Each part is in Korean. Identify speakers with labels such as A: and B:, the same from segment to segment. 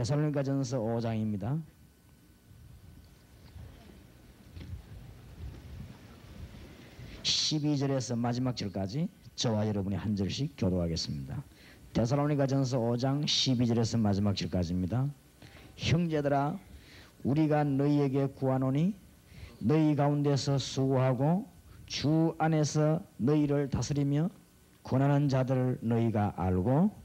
A: 데살로니가전서 5장입니다. 12절에서 마지막 절까지 저와 여러분이 한 절씩 교도하겠습니다. 데살로니가전서 5장 12절에서 마지막 절까지입니다. 형제들아, 우리가 너희에게 구하노니 너희 가운데서 수고하고 주 안에서 너희를 다스리며 권하는 자들을 너희가 알고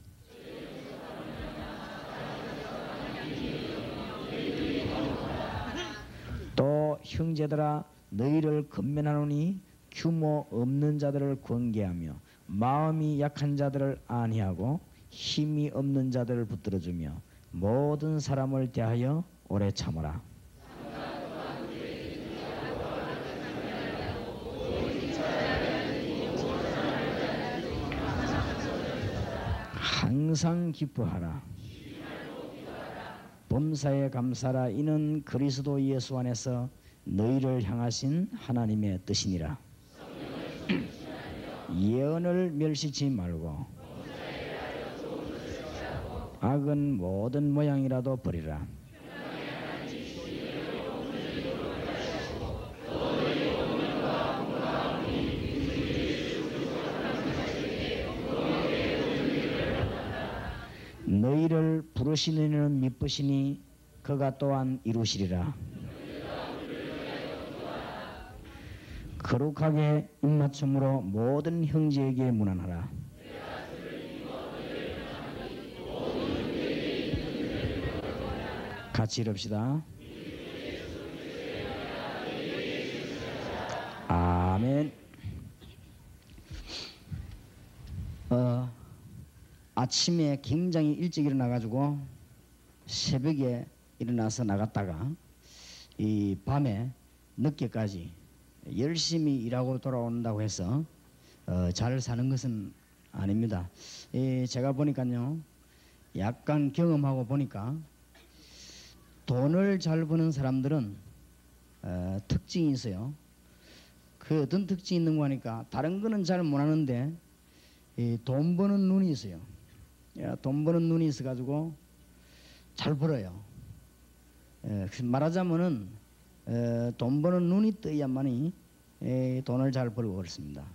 A: 또 형제들아, 너희를 권면하노니 규모 없는 자들을 권계하며 마음이 약한 자들을 안위하고 힘이 없는 자들을 붙들어주며 모든 사람을 대하여 오래 참으라. 항상 기뻐하라. 범사에 감사라. 이는 그리스도 예수 안에서 너희를 향하신 하나님의 뜻이니라. 예언을 멸시치 말고 악은 모든 모양이라도 버리라. 너희를 부르시는 이는 미쁘시니 그가 또한 이루시리라. 거룩하게 입맞춤으로 모든 형제에게 문안하라. 같이 이럽시다. 아멘. 아침에 굉장히 일찍 일어나가지고 새벽에 일어나서 나갔다가 이 밤에 늦게까지 열심히 일하고 돌아온다고 해서 잘 사는 것은 아닙니다. 제가 보니까요, 약간 경험하고 보니까 돈을 잘 버는 사람들은 특징이 있어요. 그 어떤 특징이 있는 거 하니까 다른 거는 잘 못하는데 돈 버는 눈이 있어요. 돈 버는 눈이 있어가지고 잘 벌어요. 말하자면은 돈 버는 눈이 떠야만이 돈을 잘 벌고 그렇습니다.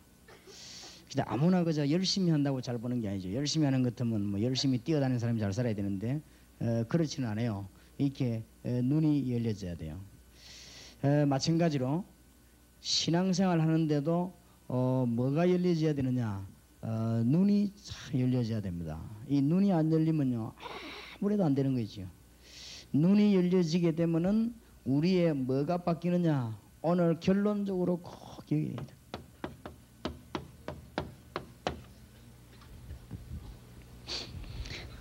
A: 근데 아무나 그저 열심히 한다고 잘 버는 게 아니죠. 열심히 하는 것 같으면 뭐 열심히 뛰어다니는 사람이 잘 살아야 되는데 그렇지는 않아요. 이렇게 눈이 열려져야 돼요. 마찬가지로 신앙생활 하는데도 뭐가 열려져야 되느냐? 눈이 잘 열려져야 됩니다. 이 눈이 안 열리면요, 아무래도 안 되는 거죠. 눈이 열려지게 되면은 우리의 뭐가 바뀌느냐? 오늘 결론적으로 꼭 기억해야 됩니다.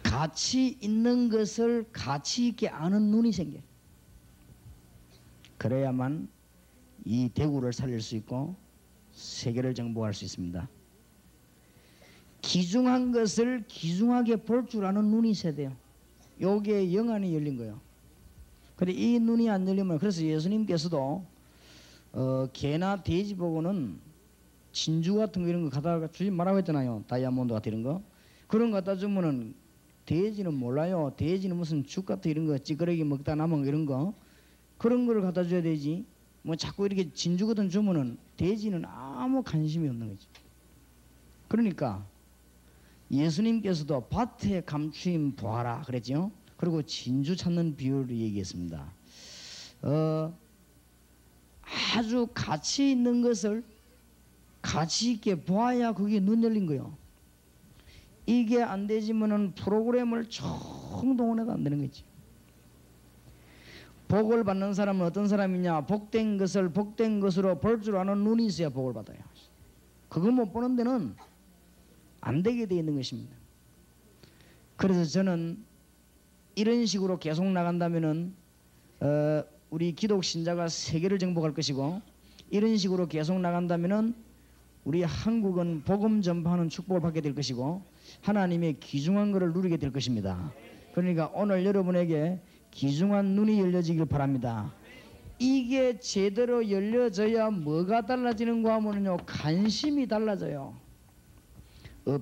A: 가치 있는 것을 가치 있게 아는 눈이 생겨요. 그래야만 이 대구를 살릴 수 있고 세계를 정복할 수 있습니다. 귀중한 것을 귀중하게 볼 줄 아는 눈이 있어야 돼요. 요게 영안이 열린 거예요. 근데 이 눈이 안 열리면, 그래서 예수님께서도 개나 돼지 보고는 진주 같은 거 이런 거 갖다가 주지 말라고 했잖아요. 다이아몬드 같은 이런 거. 그런 거 갖다 주면은 돼지는 몰라요. 돼지는 무슨 죽 같은 이런 거 찌끄러기 먹다 남은 이런 거, 그런 거를 갖다 줘야 되지. 뭐 자꾸 이렇게 진주 같은 주면은 돼지는 아무 관심이 없는 거죠. 그러니까 예수님께서도 밭에 감추인 보아라 그랬죠. 그리고 진주 찾는 비유를 얘기했습니다. 아주 가치 있는 것을 가치 있게 보아야 그게 눈 열린 거예요. 이게 안 되지면은 프로그램을 총동원해도 안 되는 거지. 복을 받는 사람은 어떤 사람이냐? 복된 것을 복된 것으로 볼 줄 아는 눈이 있어야 복을 받아요. 그거 못 보는 데는 안 되게 돼 있는 것입니다. 그래서 저는 이런 식으로 계속 나간다면은 우리 기독 신자가 세계를 정복할 것이고, 이런 식으로 계속 나간다면은 우리 한국은 복음 전파하는 축복을 받게 될 것이고 하나님의 귀중한 것을 누리게 될 것입니다. 그러니까 오늘 여러분에게 귀중한 눈이 열려지길 바랍니다. 이게 제대로 열려져야 뭐가 달라지는가 하면요, 관심이 달라져요.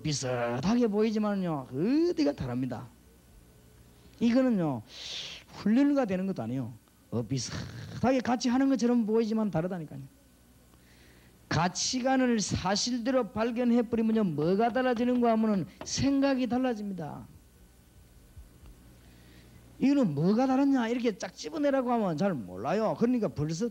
A: 비슷하게 보이지만요, 어디가 다릅니다. 이거는요 훈련가 되는 것도 아니에요. 비슷하게 같이 하는 것처럼 보이지만 다르다니까요. 가치관을 사실대로 발견해 버리면요 뭐가 달라지는가 하면은 생각이 달라집니다. 이거는 뭐가 다르냐 이렇게 쫙 집어내라고 하면 잘 몰라요. 그러니까 벌써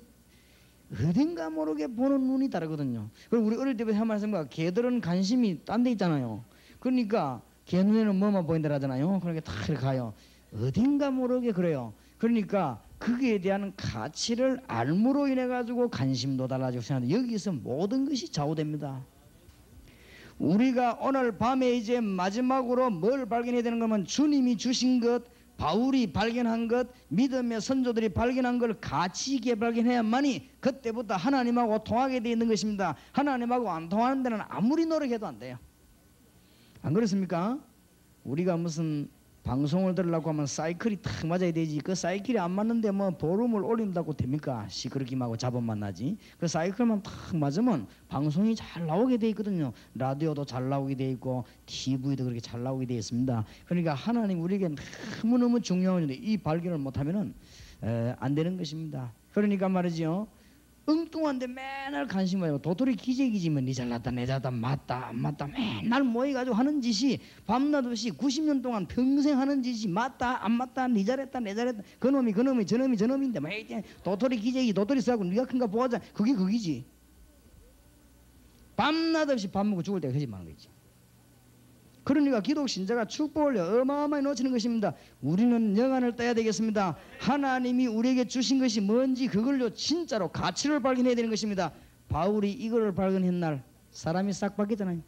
A: 어딘가 모르게 보는 눈이 다르거든요. 그리고 우리 어릴 때부터 한 말씀과 개들은 관심이 딴 데 있잖아요. 그러니까 개 눈에는 뭐만 보인다 하잖아요. 그러니까 다 이렇게 가요. 어딘가 모르게 그래요. 그러니까 거기에 대한 가치를 알므로 인해 가지고 관심도 달라지고 생각하는데 여기서 모든 것이 좌우됩니다. 우리가 오늘 밤에 이제 마지막으로 뭘 발견해야 되는 거면 주님이 주신 것, 바울이 발견한 것, 믿음의 선조들이 발견한 걸 가치 있게 발견해야만이 그때부터 하나님하고 통하게 되어 있는 것입니다. 하나님하고 안 통하는 데는 아무리 노력해도 안 돼요. 안 그렇습니까? 우리가 무슨 방송을 들으려고 하면 사이클이 탁 맞아야 되지. 그 사이클이 안 맞는데 뭐 보름을 올린다고 됩니까? 시끄럽기만 하고 잡음만 나지. 그 사이클만 탁 맞으면 방송이 잘 나오게 돼 있거든요. 라디오도 잘 나오게 돼 있고 TV도 그렇게 잘 나오게 돼 있습니다. 그러니까 하나님 우리에게 너무너무 중요한 건데 이 발견을 못하면은 안 되는 것입니다. 그러니까 말이죠. 엉뚱한데 맨날 관심 가지고 도토리 기재기지면 니 잘났다 내 잘났다 맞다 안 맞다 맨날 모여가지고 하는 짓이 밤낮 없이 90년 동안 평생 하는 짓이 맞다 안 맞다 니 잘했다 내 잘했다 그놈이 저놈인데 막 도토리 기재기 도토리 싸고 니가 큰가 보아자 그게 그기지. 밤낮 없이 밥 먹고 죽을 때가 거짓말하는 거지. 그러니까 기독 신자가 축복을 어마어마히 놓치는 것입니다. 우리는 영안을 따야 되겠습니다. 하나님이 우리에게 주신 것이 뭔지 그걸로 진짜로 가치를 발견해야 되는 것입니다. 바울이 이걸 발견한 날 사람이 싹 바뀌잖아요.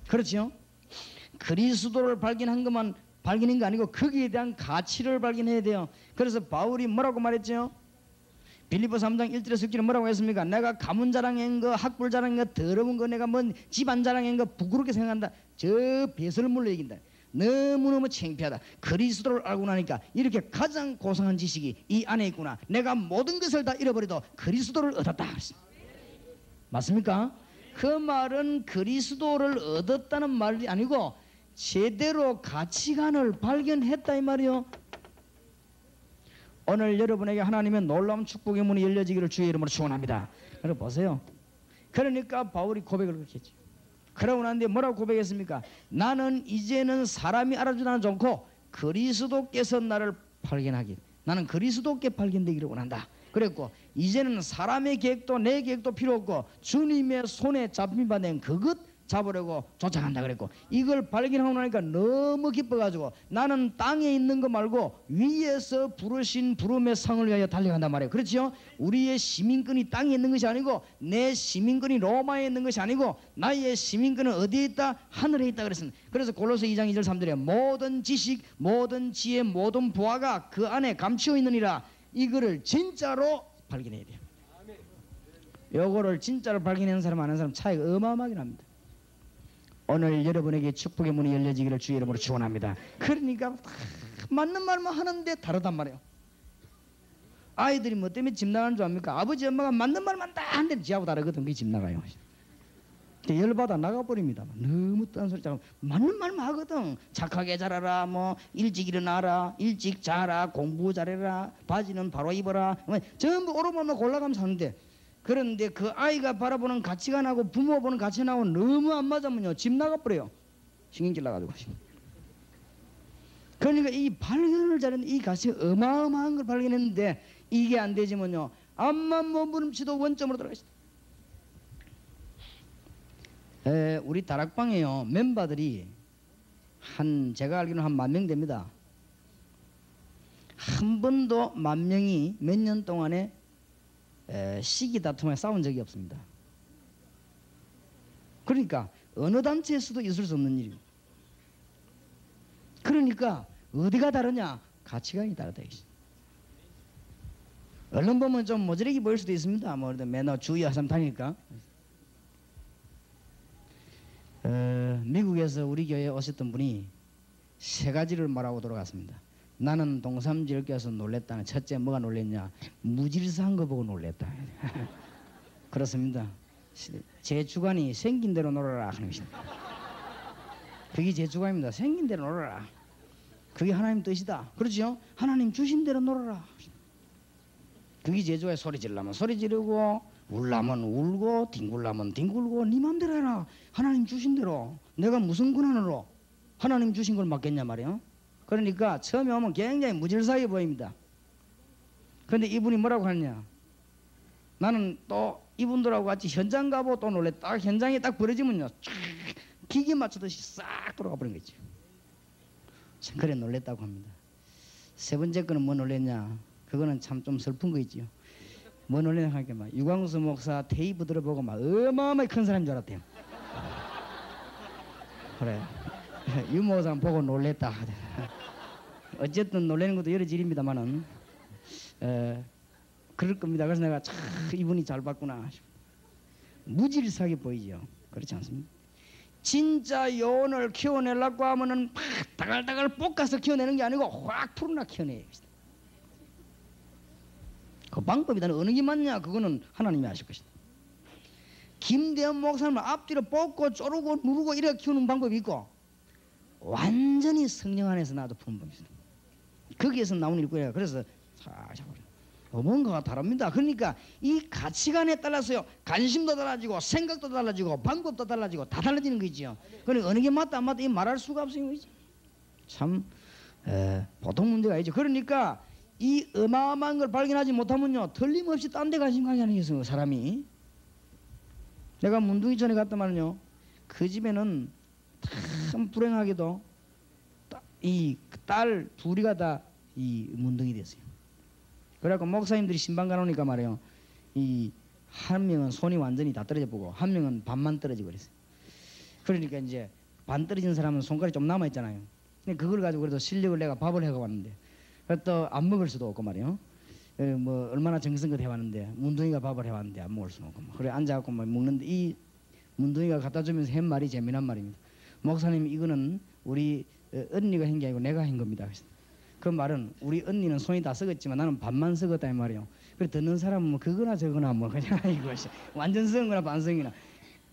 A: 그렇죠? 그리스도를 발견한 것만 발견한 거 아니고 거기에 대한 가치를 발견해야 돼요. 그래서 바울이 뭐라고 말했죠? 빌립보 3장 1절에서 6절에 뭐라고 했습니까? 내가 가문 자랑한 거, 학불 자랑한 거, 더러운 거, 내가 뭔 집안 자랑한 거 부끄럽게 생각한다. 저 배설물로 얘긴다. 너무너무 창피하다. 그리스도를 알고 나니까 이렇게 가장 고상한 지식이 이 안에 있구나. 내가 모든 것을 다 잃어버려도 그리스도를 얻었다. 맞습니까? 그 말은 그리스도를 얻었다는 말이 아니고 제대로 가치관을 발견했다 이 말이요. 오늘 여러분에게 하나님의 놀라운 축복의 문이 열려지기를 주의 이름으로 축원합니다. 여러분 보세요. 그러니까 바울이 고백을 그렇게 했죠. 그러고 난 뒤에 뭐라고 고백했습니까? 나는 이제는 사람이 알아주나 좋고 그리스도께서 나를 발견하기. 나는 그리스도께 발견되기를 원한다. 그랬고 이제는 사람의 계획도 내 계획도 필요 없고 주님의 손에 잡힌 바 된 그것 잡으려고 쫓아간다 그랬고 이걸 발견하고 나니까 너무 기뻐가지고 나는 땅에 있는 거 말고 위에서 부르신 부름의 상을 위하여 달려간단 말이에요. 그렇죠? 우리의 시민권이 땅에 있는 것이 아니고 내 시민권이 로마에 있는 것이 아니고 나의 시민권은 어디에 있다? 하늘에 있다 그랬습니다. 그래서 골로새 2장 2절 3절에 모든 지식 모든 지혜 모든 보화가 그 안에 감추어 있느니라. 이거를 진짜로 발견해야 돼요. 요거를 진짜로 발견하는 사람 아는 사람 차이가 어마어마하게 납니다. 오늘 여러분에게 축복의 문이 열려지기를 주의 이름으로 축원합니다. 그러니까 맞는 말만 하는데 다르단 말이에요. 아이들이 뭐 때문에 집 나가는 줄 압니까? 아버지 엄마가 맞는 말만 다 하는데 지하고 다르거든. 그게 집 나가요. 열받아 나가버립니다. 너무 딴 소리 자고 맞는 말만 하거든. 착하게 자라라, 뭐 일찍 일어나라, 일찍 자라, 공부 잘해라, 바지는 바로 입어라, 뭐 전부 오로만 골라가면서 하는데 그런데 그 아이가 바라보는 가치관하고 부모 보는 가치관하고 너무 안 맞으면요 집 나가버려요. 신경질 나가지고. 그러니까 이 발견을 잘했는데 이 가치가 어마어마한 걸 발견했는데 이게 안 되지만요 앞만 몸부림치도 원점으로 들어가 있어요. 우리 다락방에요 멤버들이 제가 알기로는 한 10,000명 됩니다. 한 번도 10,000명이 몇 년 동안에 시기 다툼에 싸운 적이 없습니다. 그러니까 어느 단체에서도 있을 수 없는 일입니다. 그러니까 어디가 다르냐? 가치관이 다르다. 얼른 보면 좀 모자르게 보일 수도 있습니다. 뭐 매너 주의하삼 다니까. 미국에서 우리 교회에 오셨던 분이 3가지를 말하고 돌아갔습니다. 나는 동삼지를 껴서 놀랬다. 첫째 뭐가 놀랬냐? 무질서한 거 보고 놀랬다. 그렇습니다. 제 주관이 생긴 대로 놀아라 하는 것입니다. 그게 제 주관입니다. 생긴 대로 놀아라. 그게 하나님 뜻이다. 그렇죠? 하나님 주신 대로 놀아라. 그게 제주에 소리 지르려면 소리 지르고 울라면 울고 뒹굴라면 뒹굴고 네 맘대로 해라. 하나님 주신 대로. 내가 무슨 권한으로 하나님 주신 걸 맡겠냐 말이에요. 그러니까 처음에 오면 굉장히 무질서하게 보입니다. 그런데 이분이 뭐라고 하느냐, 나는 또 이분들하고 같이 현장 가보고 또 놀래. 딱 현장에 딱 벌어지면요 쫙 기계 맞추듯이 싹 돌아가 버린 거죠. 참 그래 놀랬다고 합니다. 세 번째 거는 뭐 놀랬냐, 그거는 참 좀 슬픈 거 있지요. 뭐 놀랬냐 하니까 막 유광수 목사 테이프 들어보고 막 어마어마하게 큰 사람인 줄 알았대요. 그래 유 목사 보고 놀랬다. 어쨌든 놀라는 것도 여러 질입니다만은 그럴 겁니다. 그래서 내가 참 이분이 잘 봤구나. 무질서하게 보이죠. 그렇지 않습니까? 진짜 요원을 키워내려고 하면은 막 다갈다갈 볶아서 키워내는 게 아니고 확 푸르나 키워내야 겠다. 그 방법이 어느 게 맞냐, 그거는 하나님이 아실 것이다. 김대현 목사님은 앞뒤로 뽑고 쪼르고 누르고 이렇게 키우는 방법이 있고, 완전히 성령 안에서 나도 푸는 방법이 있습니다. 거기에서 나오는 일꾼이에요. 그래서 뭔가가 다릅니다. 그러니까 이 가치관에 따라서요, 관심도 달라지고 생각도 달라지고 방법도 달라지고 다 달라지는 거죠. 그러니까 어느 게 맞다 안 맞다 이 말할 수가 없어요. 참 보통 문제가 아니죠. 그러니까 이 어마어마한 걸 발견하지 못하면요 틀림없이 딴 데 관심 가게 하는 거예요, 사람이. 내가 문둥이 전에 갔더만요, 그 집에는 참 불행하게도 이 딸 둘이가 다 이 문둥이 됐어요. 그래갖고 목사님들이 신방 가놓으니까 말이에요, 이 한 명은 손이 완전히 다 떨어져 보고 한 명은 반만 떨어지고 그랬어요. 그러니까 이제 반 떨어진 사람은 손가락이 좀 남아 있잖아요. 근데 그걸 가지고 그래도 실력을 내가 밥을 해가 왔는데 또 안 먹을 수도 없고 말이에요. 뭐 얼마나 정성껏 해왔는데 문둥이가 밥을 해왔는데 안 먹을 수는 없고 그래 앉아갖고 막 먹는데 이 문둥이가 갖다 주면서 한 말이 재미난 말입니다. 목사님 이거는 우리 언니가 한 게 아니고 내가 한 겁니다. 그 말은 우리 언니는 손이 다 썩었지만 나는 반만 썩었다 이 말이에요. 그래 듣는 사람은 뭐 그거나 저거나 뭐 그냥 이것이 완전 썩은 거나 반성이나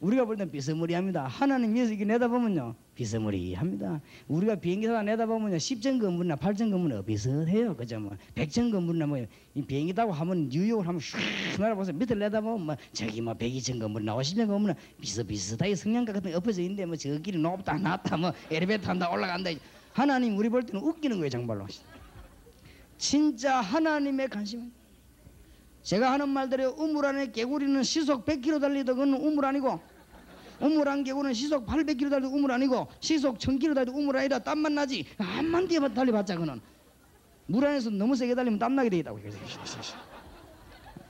A: 우리가 볼 땐 비스무리합니다. 하나님 위에서 이렇게 내다보면요 비스무리합니다. 우리가 비행기 타다 내다보면요 10층 건물이나 8층 건물은 비슷해요. 그죠? 뭐 100층 건물이나 뭐 이 비행기 타고 하면 뉴욕을 하면 슉 날아보세요. 밑을 내다보면 뭐 저기 뭐 102층 건물이나 50층 건물은 비슷비슷하게 성냥갑 같은 게 엎어져 있는데 뭐 저 길이 높다 낮다 뭐 엘리베이터 탄다 올라간다. 하나님 우리 볼 때는 웃기는 거예요. 정말로 진짜 하나님의 관심은, 제가 하는 말대로 우물 안에 개구리는 시속 100km 달리도 그건 우물 아니고, 우물 안 개구리는 시속 800km 달리도 우물 아니고, 시속 1000km 달리도 우물 아니라 땀만 나지 암만 뛰어 달려봤자 그는 물 안에서 너무 세게 달리면 땀나게 돼 있다고.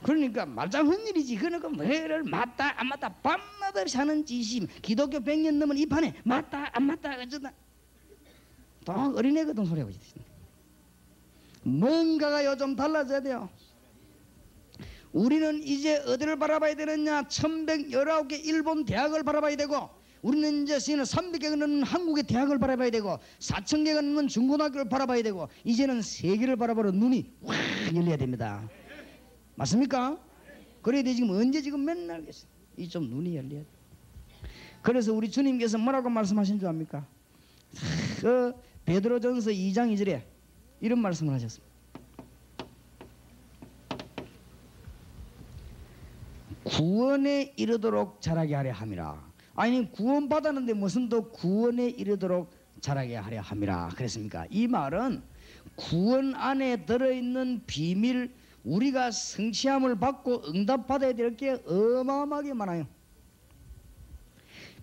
A: 그러니까 말짱한 일이지. 그러니까 뭐를 맞다 안 맞다 밤낮 없이 하는 짓이 기독교 100년 넘은 이 판에 맞다 안 맞다 어쩌다 또 어린애 같은 소리 하고 있습니다. 뭔가가 요즘 달라져야 돼요. 우리는 이제 어디를 바라봐야 되느냐, 1119개 일본 대학을 바라봐야 되고, 우리는 이제 300개가 넘는 한국의 대학을 바라봐야 되고, 4000개가 넘는 중고등학교를 바라봐야 되고, 이제는 세계를 바라보러 눈이 확 열려야 됩니다. 맞습니까? 그래야 돼. 지금 언제 지금 맨날 이 좀 눈이 열려야 돼. 그래서 우리 주님께서 뭐라고 말씀하신 줄 압니까? 그 베드로전서 2장 2절에 이런 말씀을 하셨습니다. 구원에 이르도록 자라게 하려 함이라. 아니 구원 받았는데 무슨 또 구원에 이르도록 자라게 하려 함이라 그랬습니까? 이 말은 구원 안에 들어있는 비밀, 우리가 성취함을 받고 응답받아야 될 게 어마어마하게 많아요.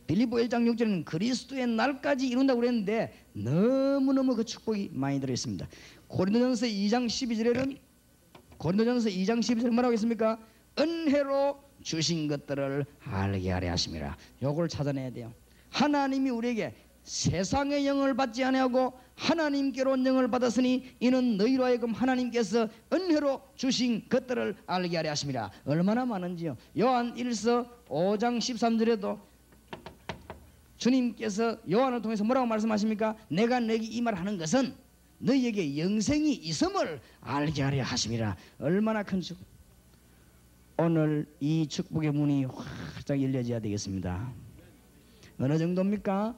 A: 빌립보 1장 6절에는 그리스도의 날까지 이룬다고 그랬는데 너무너무 그 축복이 많이 들어있습니다. 고린도전서 2장 12절에는 뭐라고 했습니까? 은혜로 주신 것들을 알게 하려 하심이라. 요걸 찾아내야 돼요. 하나님이 우리에게 세상의 영을 받지 아니하고 하나님께로 영을 받았으니 이는 너희로 하여금 하나님께서 은혜로 주신 것들을 알게 하려 하심이라. 얼마나 많은지요. 요한 1서 5장 13절에도 주님께서 요한을 통해서 뭐라고 말씀하십니까? 내가 너에게 이 말 하는 것은 너희에게 영생이 있음을 알게 하려 하심이라. 얼마나 큰 축복. 오늘 이 축복의 문이 활짝 열려져야 되겠습니다. 어느 정도입니까?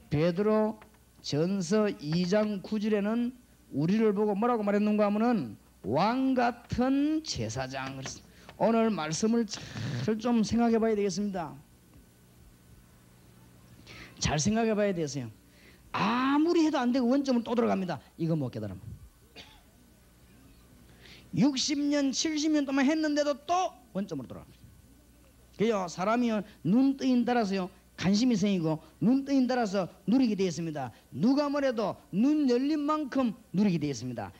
A: 베드로 전서 2장 9절에는 우리를 보고 뭐라고 말했는가 하면은 왕 같은 제사장. 그랬습니다. 오늘 말씀을 잘 좀 생각해 봐야 되겠습니다. 잘 생각해 봐야 되세요. 아무리 해도 안 되고 원점을 또 들어갑니다. 이거 못 깨달으면 60년 70년 동안 했는데도 또 원점으로 돌아갑니다. 그래요. 사람이 눈뜨인 따라서요 관심이 생기고 눈뜨인 따라서 누리게 되었습니다. 누가 뭐래도 눈 열린 만큼 누리게 되었습니다.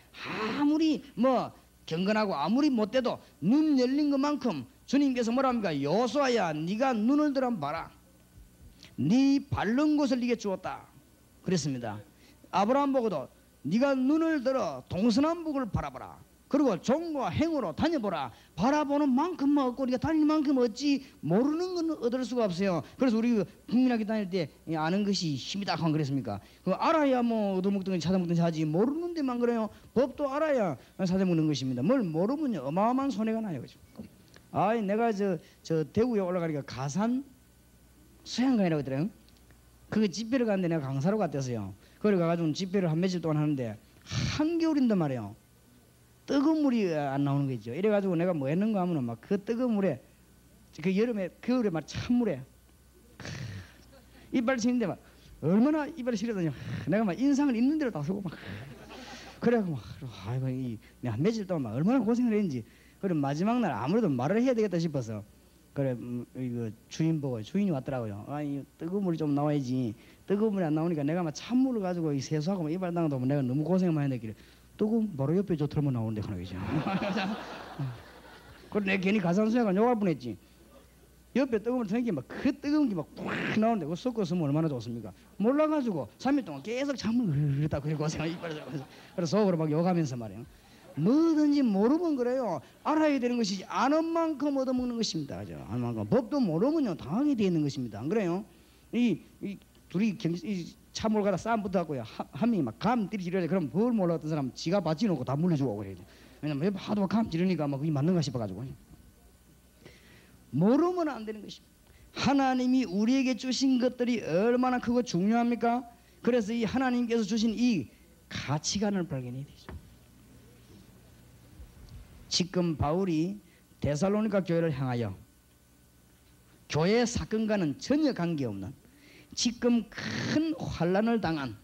A: 아무리 뭐 경건하고 아무리 못돼도 눈 열린 것만큼 주님께서 뭐라 합니까? 여호수아야 네가 눈을 들어 봐라. 네 바른 곳을 네게 주었다 그랬습니다. 아브라함 보고도 네가 눈을 들어 동서남북을 바라보라. 그리고 종과 행으로 다녀보라. 바라보는 만큼만 얻고 우리가 다니는 만큼 얻지 모르는 건 얻을 수가 없어요. 그래서 우리 국민학교 다닐 때 아는 것이 힘이다 하고 그랬습니까? 그거 알아야 뭐 얻어먹든지 찾아먹든지 하지 모르는 데만 그래요. 법도 알아야 찾아먹는 것입니다. 뭘 모르면 어마어마한 손해가 나요. 그죠? 아이 내가 저 대구에 올라가니까 가산 수양관이라고 하더라고요. 그 집회를 갔는데 내가 강사로 갔대서요. 그래 가가지고 집회를 한 며칠 동안 하는데 한겨울인데 말이에요. 뜨거운 물이 안 나오는 거죠. 이래가지고 내가 뭐 했는가 하면은 막 그 뜨거운 물에 그 여름에 겨울에 막 찬물에 이빨 치는데 막 얼마나 이빨이 시려더니 내가 막 인상을 있는 대로 다 쓰고 막 그래갖고 막 아이고 내가 한 며칠 동안 막 얼마나 고생을 했는지. 그래 마지막 날 아무래도 말을 해야 되겠다 싶어서 그래 이거 주인 보고 주인이 왔더라고요. 아니 뜨거운 물이 좀 나와야지. 뜨거운 물이 안 나오니까 내가 막 찬물을 가지고 세수하고 이빨 닦아도 내가 너무 고생만 했는데 뜨거운 바로 옆에 저 틀면 나오는데 하나 계죠. 그래 내가 괜히 가산수양관 욕할 뻔했지. 옆에 뜨거운 물 트니까 막 그 뜨거운 게 막 꽉 나오는데 그거 섞어 쓰면 얼마나 좋습니까? 몰라가지고 3일 동안 계속 찬물 흐르다 그래 고생을 이빨을 잡아서 그래서 속으로 막 욕하면서 말이에요. 뭐든지 모르면 그래요. 알아야 되는 것이지 아는 만큼 얻어먹는 것입니다. 그죠? 아는 만큼. 법도 모르면요 당하게 되어 있는 것입니다. 안 그래요? 이 둘이 차몰 가다 싸움 붙어갖고요. 한 명이 막 감 때리지려야 그럼 뭘 몰랐던 사람 지가 받지 놓고 다 물려주고 그래야 돼. 왜냐면 하도 감 지르니까 막 그게 맞는가 싶어가지고. 모르면 안 되는 것입니다. 하나님이 우리에게 주신 것들이 얼마나 크고 중요합니까? 그래서 이 하나님께서 주신 이 가치관을 발견해야 되죠. 지금 바울이 데살로니가 교회를 향하여 교회 사건과는 전혀 관계없는 지금 큰 환난을 당한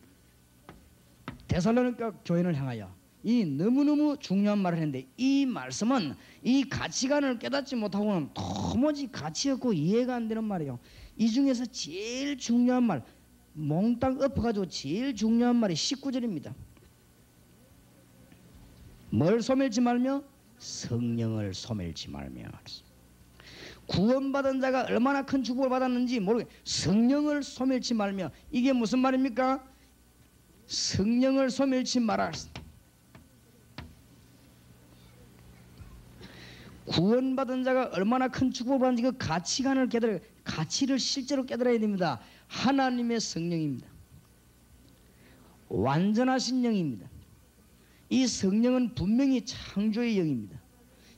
A: 데살로니가 교회를 향하여 이 너무너무 중요한 말을 했는데 이 말씀은 이 가치관을 깨닫지 못하고는 도무지 가치 없고 이해가 안 되는 말이에요. 이 중에서 제일 중요한 말 몽땅 엎어가지고 제일 중요한 말이 19절입니다. 뭘 소멸치 말며? 성령을 소멸치 말며. 구원받은 자가 얼마나 큰 축복을 받았는지 모르게 성령을 소멸치 말며. 이게 무슨 말입니까? 성령을 소멸치 말아. 구원받은 자가 얼마나 큰 축복을 받는지 그 가치관을 깨달아, 가치를 실제로 깨달아야 됩니다. 하나님의 성령입니다. 완전하신 영입니다. 이 성령은 분명히 창조의 영입니다.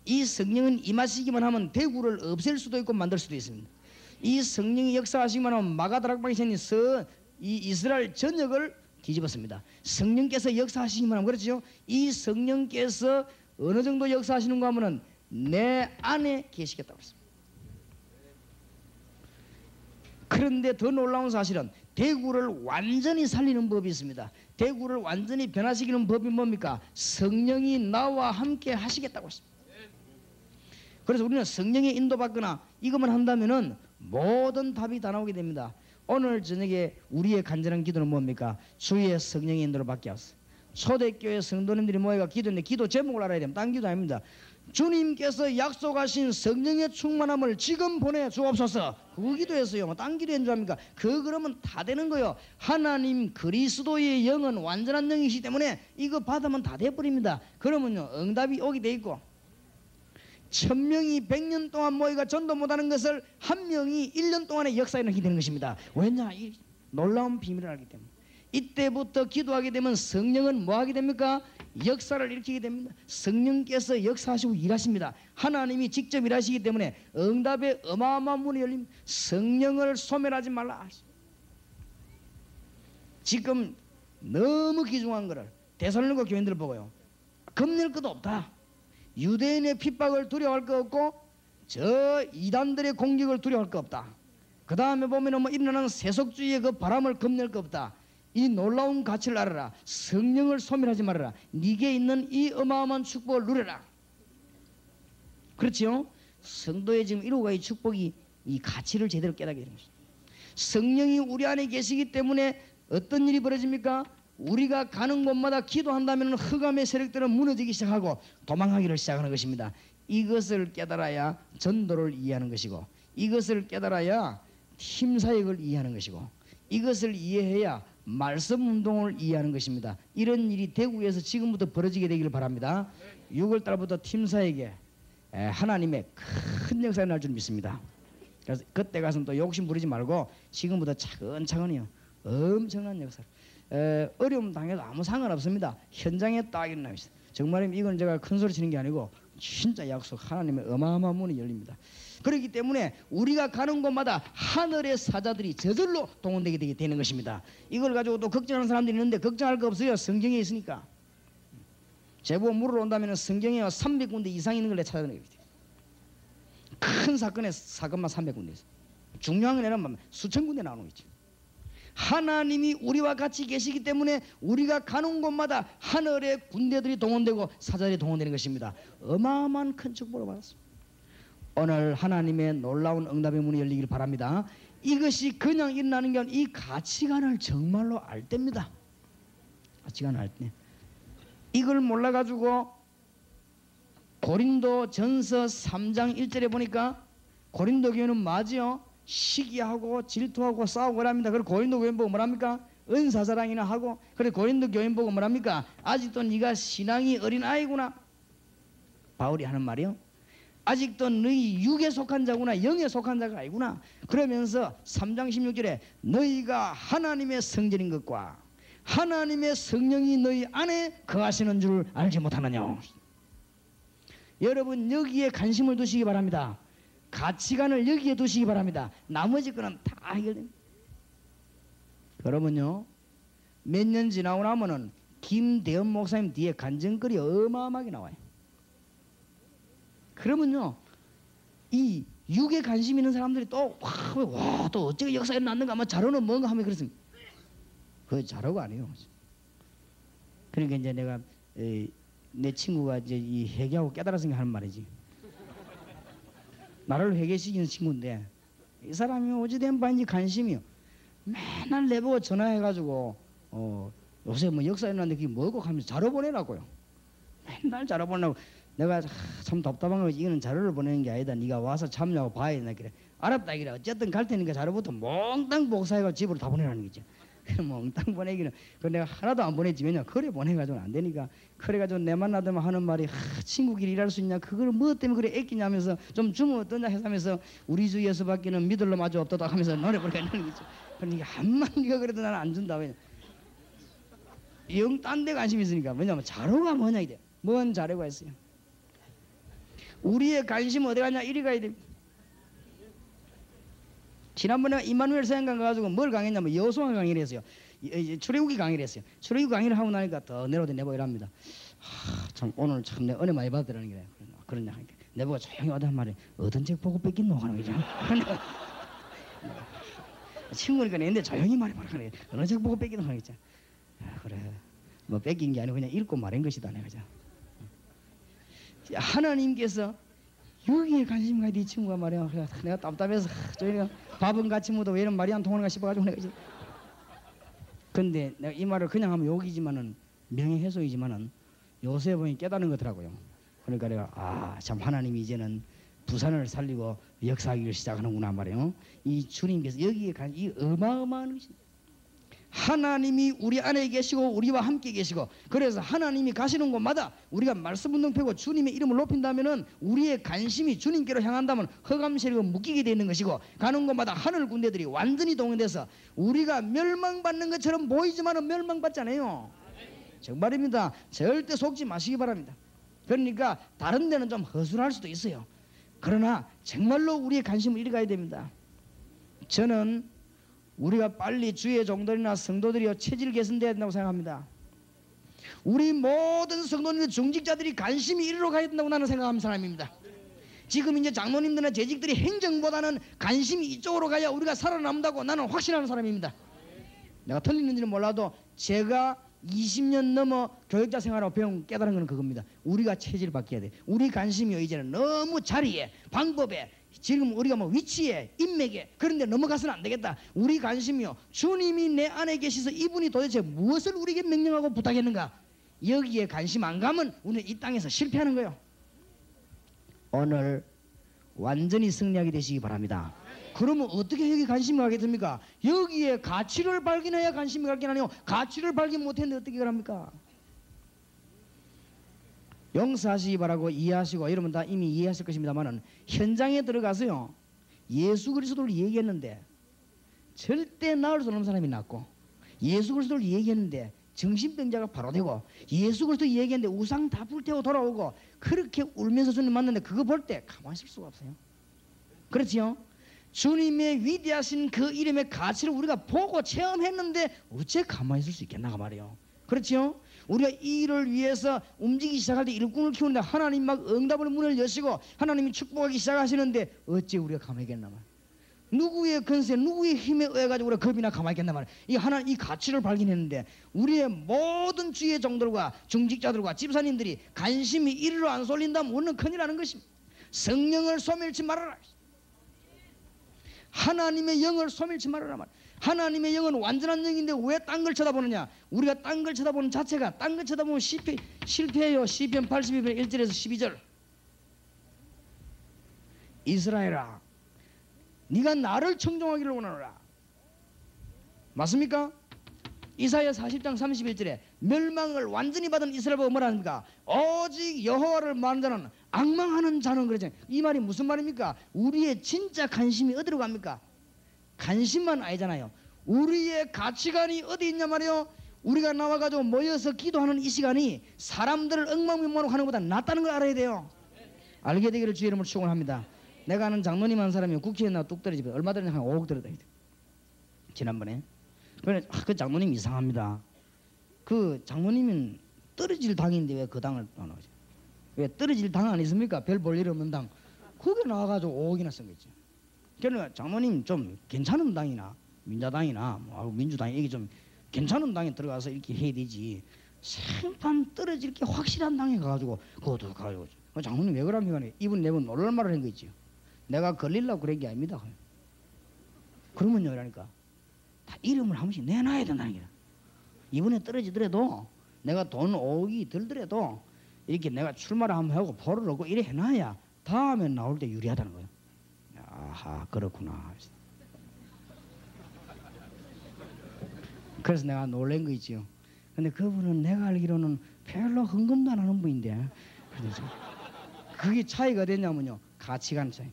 A: 이 성령은 임하시기만 하면 대구를 없앨 수도 있고 만들 수도 있습니다. 이 성령이 역사하시기만 하면 마가다락방에 생긴 이 이스라엘 전역을 뒤집었습니다. 성령께서 역사하시기만 하면 그렇죠. 이 성령께서 어느 정도 역사하시는가 하면은 내 안에 계시겠다고 했습니다. 그런데 더 놀라운 사실은 대구를 완전히 살리는 법이 있습니다. 대구를 완전히 변화시키는 법이 뭡니까? 성령이 나와 함께 하시겠다고 했습니다. 그래서 우리는 성령의 인도받거나 이것만 한다면은 모든 답이 다 나오게 됩니다. 오늘 저녁에 우리의 간절한 기도는 뭡니까? 주의 성령의 인도를 받게 하소서. 초대교회 성도님들이 모여가 기도했는데 기도 제목을 알아야 됩니다. 딴 기도 아닙니다. 주님께서 약속하신 성령의 충만함을 지금 보내주옵소서. 그 기도했어요. 딴 기도한 줄 압니까? 그러면 다 되는 거예요. 하나님 그리스도의 영은 완전한 영이시기 때문에 이거 받으면 다 돼버립니다. 그러면요 응답이 오게 돼 있고 1000명이 100년 동안 모이가 전도 못하는 것을 한 명이 1년 동안에 역사에 일어나게 되는 것입니다. 왜냐? 이 놀라운 비밀을 알기 때문에. 이때부터 기도하게 되면 성령은 뭐 하게 됩니까? 역사를 일으키게 됩니다. 성령께서 역사하시고 일하십니다. 하나님이 직접 일하시기 때문에 응답의 어마어마한 문이 열립니다. 성령을 소멸하지 말라. 지금 너무 귀중한 거를 데살로니가 교인들 보고요. 겁낼 것도 없다. 유대인의 핍박을 두려워할 것 없고 저 이단들의 공격을 두려워할 것 없다. 그 다음에 보면은 뭐 일어나는 세속주의의 그 바람을 겁낼 것 없다. 이 놀라운 가치를 알아라. 성령을 소멸하지 말아라. 네게 있는 이 어마어마한 축복을 누려라. 그렇지요? 성도의 지금 이루어가 이 축복이 이 가치를 제대로 깨닫게 되는 것입니다. 성령이 우리 안에 계시기 때문에 어떤 일이 벌어집니까? 우리가 가는 곳마다 기도한다면 흑암의 세력들은 무너지기 시작하고 도망하기를 시작하는 것입니다. 이것을 깨달아야 전도를 이해하는 것이고, 이것을 깨달아야 팀사역을 이해하는 것이고, 이것을 이해해야 말씀 운동을 이해하는 것입니다. 이런 일이 대구에서 지금부터 벌어지게 되기를 바랍니다. 6월달부터 팀사역에 하나님의 큰 역사가 날 줄 믿습니다. 그래서 그때 가서는 또 욕심 부리지 말고 지금부터 차근차근히요, 엄청난 역사. 어려움 당해도 아무 상관없습니다. 현장에 딱 일어나고 있어요. 정말이면 이건 제가 큰 소리 치는 게 아니고 진짜 약속, 하나님의 어마어마한 문이 열립니다. 그렇기 때문에 우리가 가는 곳마다 하늘의 사자들이 저절로 동원되게 되는 것입니다. 이걸 가지고 또 걱정하는 사람들이 있는데 걱정할 거 없어요. 성경에 있으니까. 제보 물으러 온다면 성경에 300군데 이상 있는 걸 내가 찾아내야 돼요. 큰 사건만 300군데 있어요. 중요한 건 내가 수천 군데 나오는 거지. 하나님이 우리와 같이 계시기 때문에 우리가 가는 곳마다 하늘의 군대들이 동원되고 사자들이 동원되는 것입니다. 어마어마한 큰 축복을 받았습니다. 오늘 하나님의 놀라운 응답의 문이 열리길 바랍니다. 이것이 그냥 일어나는 게 아니라 이 가치관을 정말로 알 때입니다. 가치관을 알 때. 이걸 몰라가지고 고린도 전서 3장 1절에 보니까 고린도 교회는 맞지요? 시기하고 질투하고 싸우고 그럽니다. 그리고 고린도 교인 보고 뭐랍니까? 은사사랑이나 하고. 그래 고린도 교인 보고 뭐랍니까? 아직도 네가 신앙이 어린 아이구나. 바울이 하는 말이요. 아직도 너희 육에 속한 자구나, 영에 속한 자가 아니구나. 그러면서 3장 16절에 너희가 하나님의 성전인 것과 하나님의 성령이 너희 안에 거하시는 줄 알지 못하느냐. 여러분 여기에 관심을 두시기 바랍니다. 가치관을 여기에 두시기 바랍니다. 나머지 거는 다 해결됩니다. 여러분요, 몇 년 지나고 나면은 김대현 목사님 뒤에 간증글이 어마어마하게 나와요. 그러면요, 이 육에 관심 있는 사람들이 또 또 어째 역사에 났는가, 뭐 자료는 뭔가 하면 그렇습니다. 그거 자료가 아니에요. 그러니까 이제 내가 내 친구가 이제 이 회개하고 깨달았으니까 하는 말이지. 나를 회개시키는 친구인데 이 사람이 어찌된 바인지 관심이요. 맨날 내보고 전화해가지고 요새 뭐 역사에 났는데 그게 뭐고 하면서 자료 보내라고요. 맨날 자료 보내라고. 내가 참 답답한 거지. 이거는 자료를 보내는 게 아니다. 네가 와서 참여하고 봐야 된다. 그래. 알았다. 그래. 어쨌든 갈 테니까 자료부터 몽땅 복사해가지고 집으로 다 보내라는 거죠. 몽땅 보내기는. 그 내가 하나도 안 보냈지. 왜냐? 그래 보내가지고는 안 되니까. 그래가지고 내 만나더만 하는 말이 친구끼리 일할 수 있냐? 그걸 뭐 때문에 그래 애끼냐면서 좀 주면 어떠냐 해서면서 우리 주위에서밖에는 믿을 놈 아주 없다 하면서 노래 부르는 거죠. 그러니까 한만 네가 그래도 나는 안 준다. 왜냐? 영 딴 데 관심 있으니까. 왜냐면 자료가 뭐냐 이래. 뭔 자료가 있어요. 우리의 관심 어디 가냐? 이리 가야 됩니다. 지난번에 이마누엘 서양관 가가지고 뭘 강의했냐면 여호수아 강의를 했어요. 출애굽기 강의를 했어요. 출애굽기 강의를 하고 나니까 더 내보고 이랍니다. 참 오늘 참 내 은혜 많이 받으라는 게 그러냐 하니까 내보고 조용히 와단 말이에요. 어떤 책 보고 뺏긴노 하는 거죠. 친구니까 내는데 조용히 말해보라 그래. 어느 책 보고 뺏긴노 하는 거죠. 그래 뭐 뺏긴 게 아니고 그냥 읽고 말한 것이다 내가. 하나님께서 여기에 관심 가야 돼. 이 친구가 말이야. 내가 답답해서 저희가 밥은 같이 묻어 왜 이런 말이 안 통하는가 싶어가지고 내가 이제. 근데 내가 이 말을 그냥 하면 욕이지만은 명예훼손이지만은 요새 보니 깨닫는 거더라고요. 그러니까 내가 참 하나님이 이제는 부산을 살리고 역사하기를 시작하는구나 말이에요. 이 주님께서 여기에 이 어마어마한 것입니다. 하나님이 우리 안에 계시고 우리와 함께 계시고, 그래서 하나님이 가시는 곳마다 우리가 말씀 운동 펴고 주님의 이름을 높인다면은 우리의 관심이 주님께로 향한다면 흑암 세력은 묶이게 되는 것이고, 가는 곳마다 하늘 군대들이 완전히 동원돼서 우리가 멸망받는 것처럼 보이지만은 멸망받지 않아요. 정말입니다. 절대 속지 마시기 바랍니다. 그러니까 다른 데는 좀 허술할 수도 있어요. 그러나 정말로 우리의 관심을 이리 가야 됩니다. 저는 우리가 빨리 주의 종들이나 성도들이여 체질 개선돼야 된다고 생각합니다. 우리 모든 성도님들 중직자들이 관심이 이리로 가야 된다고 나는 생각하는 사람입니다. 지금 이제 장로님들이나 재직들이 행정보다는 관심이 이쪽으로 가야 우리가 살아남는다고 나는 확신하는 사람입니다. 내가 틀리는지는 몰라도 제가 20년 넘어 교육자 생활하고 배운 깨달은 건 그겁니다. 우리가 체질을 바뀌어야 돼. 우리 관심이 이제는 너무 자리에, 방법에, 지금 우리가 뭐 위치에, 인맥에 그런 데 넘어가서는 안 되겠다. 우리 관심이요, 주님이 내 안에 계셔서 이분이 도대체 무엇을 우리에게 명령하고 부탁했는가, 여기에 관심 안 가면 우리는 이 땅에서 실패하는 거예요. 오늘 완전히 승리하게 되시기 바랍니다. 그러면 어떻게 여기 관심이 가겠습니까? 여기에 가치를 발견해야 관심이 가게 하네요. 가치를 발견 못했는데 어떻게 그럽니까? 용서하시기 바라고 이해하시고, 여러분 다 이미 이해하실 것입니다만은 현장에 들어가서요, 예수 그리스도를 얘기했는데 절대 나을 수 없는 사람이 낫고, 예수 그리스도를 얘기했는데 정신병자가 바로 되고, 예수 그리스도 얘기했는데 우상 다 불태워 돌아오고, 그렇게 울면서 주님 만났는데 그거 볼 때 가만히 있을 수가 없어요. 그렇지요? 주님의 위대하신 그 이름의 가치를 우리가 보고 체험했는데 어째 가만히 있을 수 있겠나 말이에요. 그렇지요? 우리가 이 일을 위해서 움직이기 시작할 때 일꾼을 키우는데 하나님 막 응답을 문을 여시고 하나님이 축복하기 시작하시는데 어째 우리가 가만히 있겠나 말이에요. 누구의 근세, 누구의 힘에 의해 가지고 우리가 겁이나 가만히 있겠나 말이에요. 이 하나님 이 가치를 발견했는데 우리의 모든 주의 종들과 중직자들과 집사님들이 관심이 이리로 안 쏠린다면 우리는 큰일 나는 것입니다. 성령을 소멸치 말아라. 하나님의 영을 소멸치 말아라 말. 하나님의 영은 완전한 영인데 왜 딴 걸 쳐다보느냐? 우리가 딴 걸 쳐다보는 자체가, 딴 걸 쳐다보면 실패해요. 시편 82편 1절에서 12절. 이스라엘아, 네가 나를 청종하기를 원하노라. 맞습니까? 이사야 40장 31절에 멸망을 완전히 받은 이스라엘은 뭐라 합니까? 오직 여호와를 말하는 자는, 앙망하는 자는 그러잖아요. 이 말이 무슨 말입니까? 우리의 진짜 관심이 어디로 갑니까? 관심만 아니잖아요. 우리의 가치관이 어디 있냐 말이요. 우리가 나와가지고 모여서 기도하는 이 시간이 사람들을 엉망진창으로 하는 것보다 낫다는 걸 알아야 돼요. 알게 되기를 주의 이름으로 축원합니다. 내가 아는 장로님 한 사람이 국회에 나와 뚝 떨어지고 얼마 전에 한 5억 들었다. 지난번에. 그래, 그 장로님 이상합니다. 그 장로님은 떨어질 당인데 왜 그 당을 안 하죠? 왜 떨어질 당 안 있습니까? 별 볼 일 없는 당. 거기 나와가지고 5억이나 쓴 거죠. 그러니까 장로님 좀 괜찮은 당이나 민자당이나 뭐 민주당이 이게 좀 괜찮은 당에 들어가서 이렇게 해야 되지. 생판 떨어질 게 확실한 당에 가가지고 그것도 가지고. 장로님 왜 그럽니까? 이분 네분 놀랄 말을 한 거 있죠. 내가 걸리려고 그런 게 아닙니다. 그러면요, 그러니까 다 이름을 한 번씩 내놔야 된다는 거야. 이번에 떨어지더라도 내가 돈 5억이 들더라도 이렇게 내가 출마를 한번 하고 포를 얻고 이래 해놔야 다음에 나올 때 유리하다는 거예요. 아하, 그렇구나. 그래서 내가 놀란 거 있지요. 근데 그분은 내가 알기로는 별로 헌금도 안 하는 분인데, 그래서 그게 차이가 됐냐면요, 가치관 차이.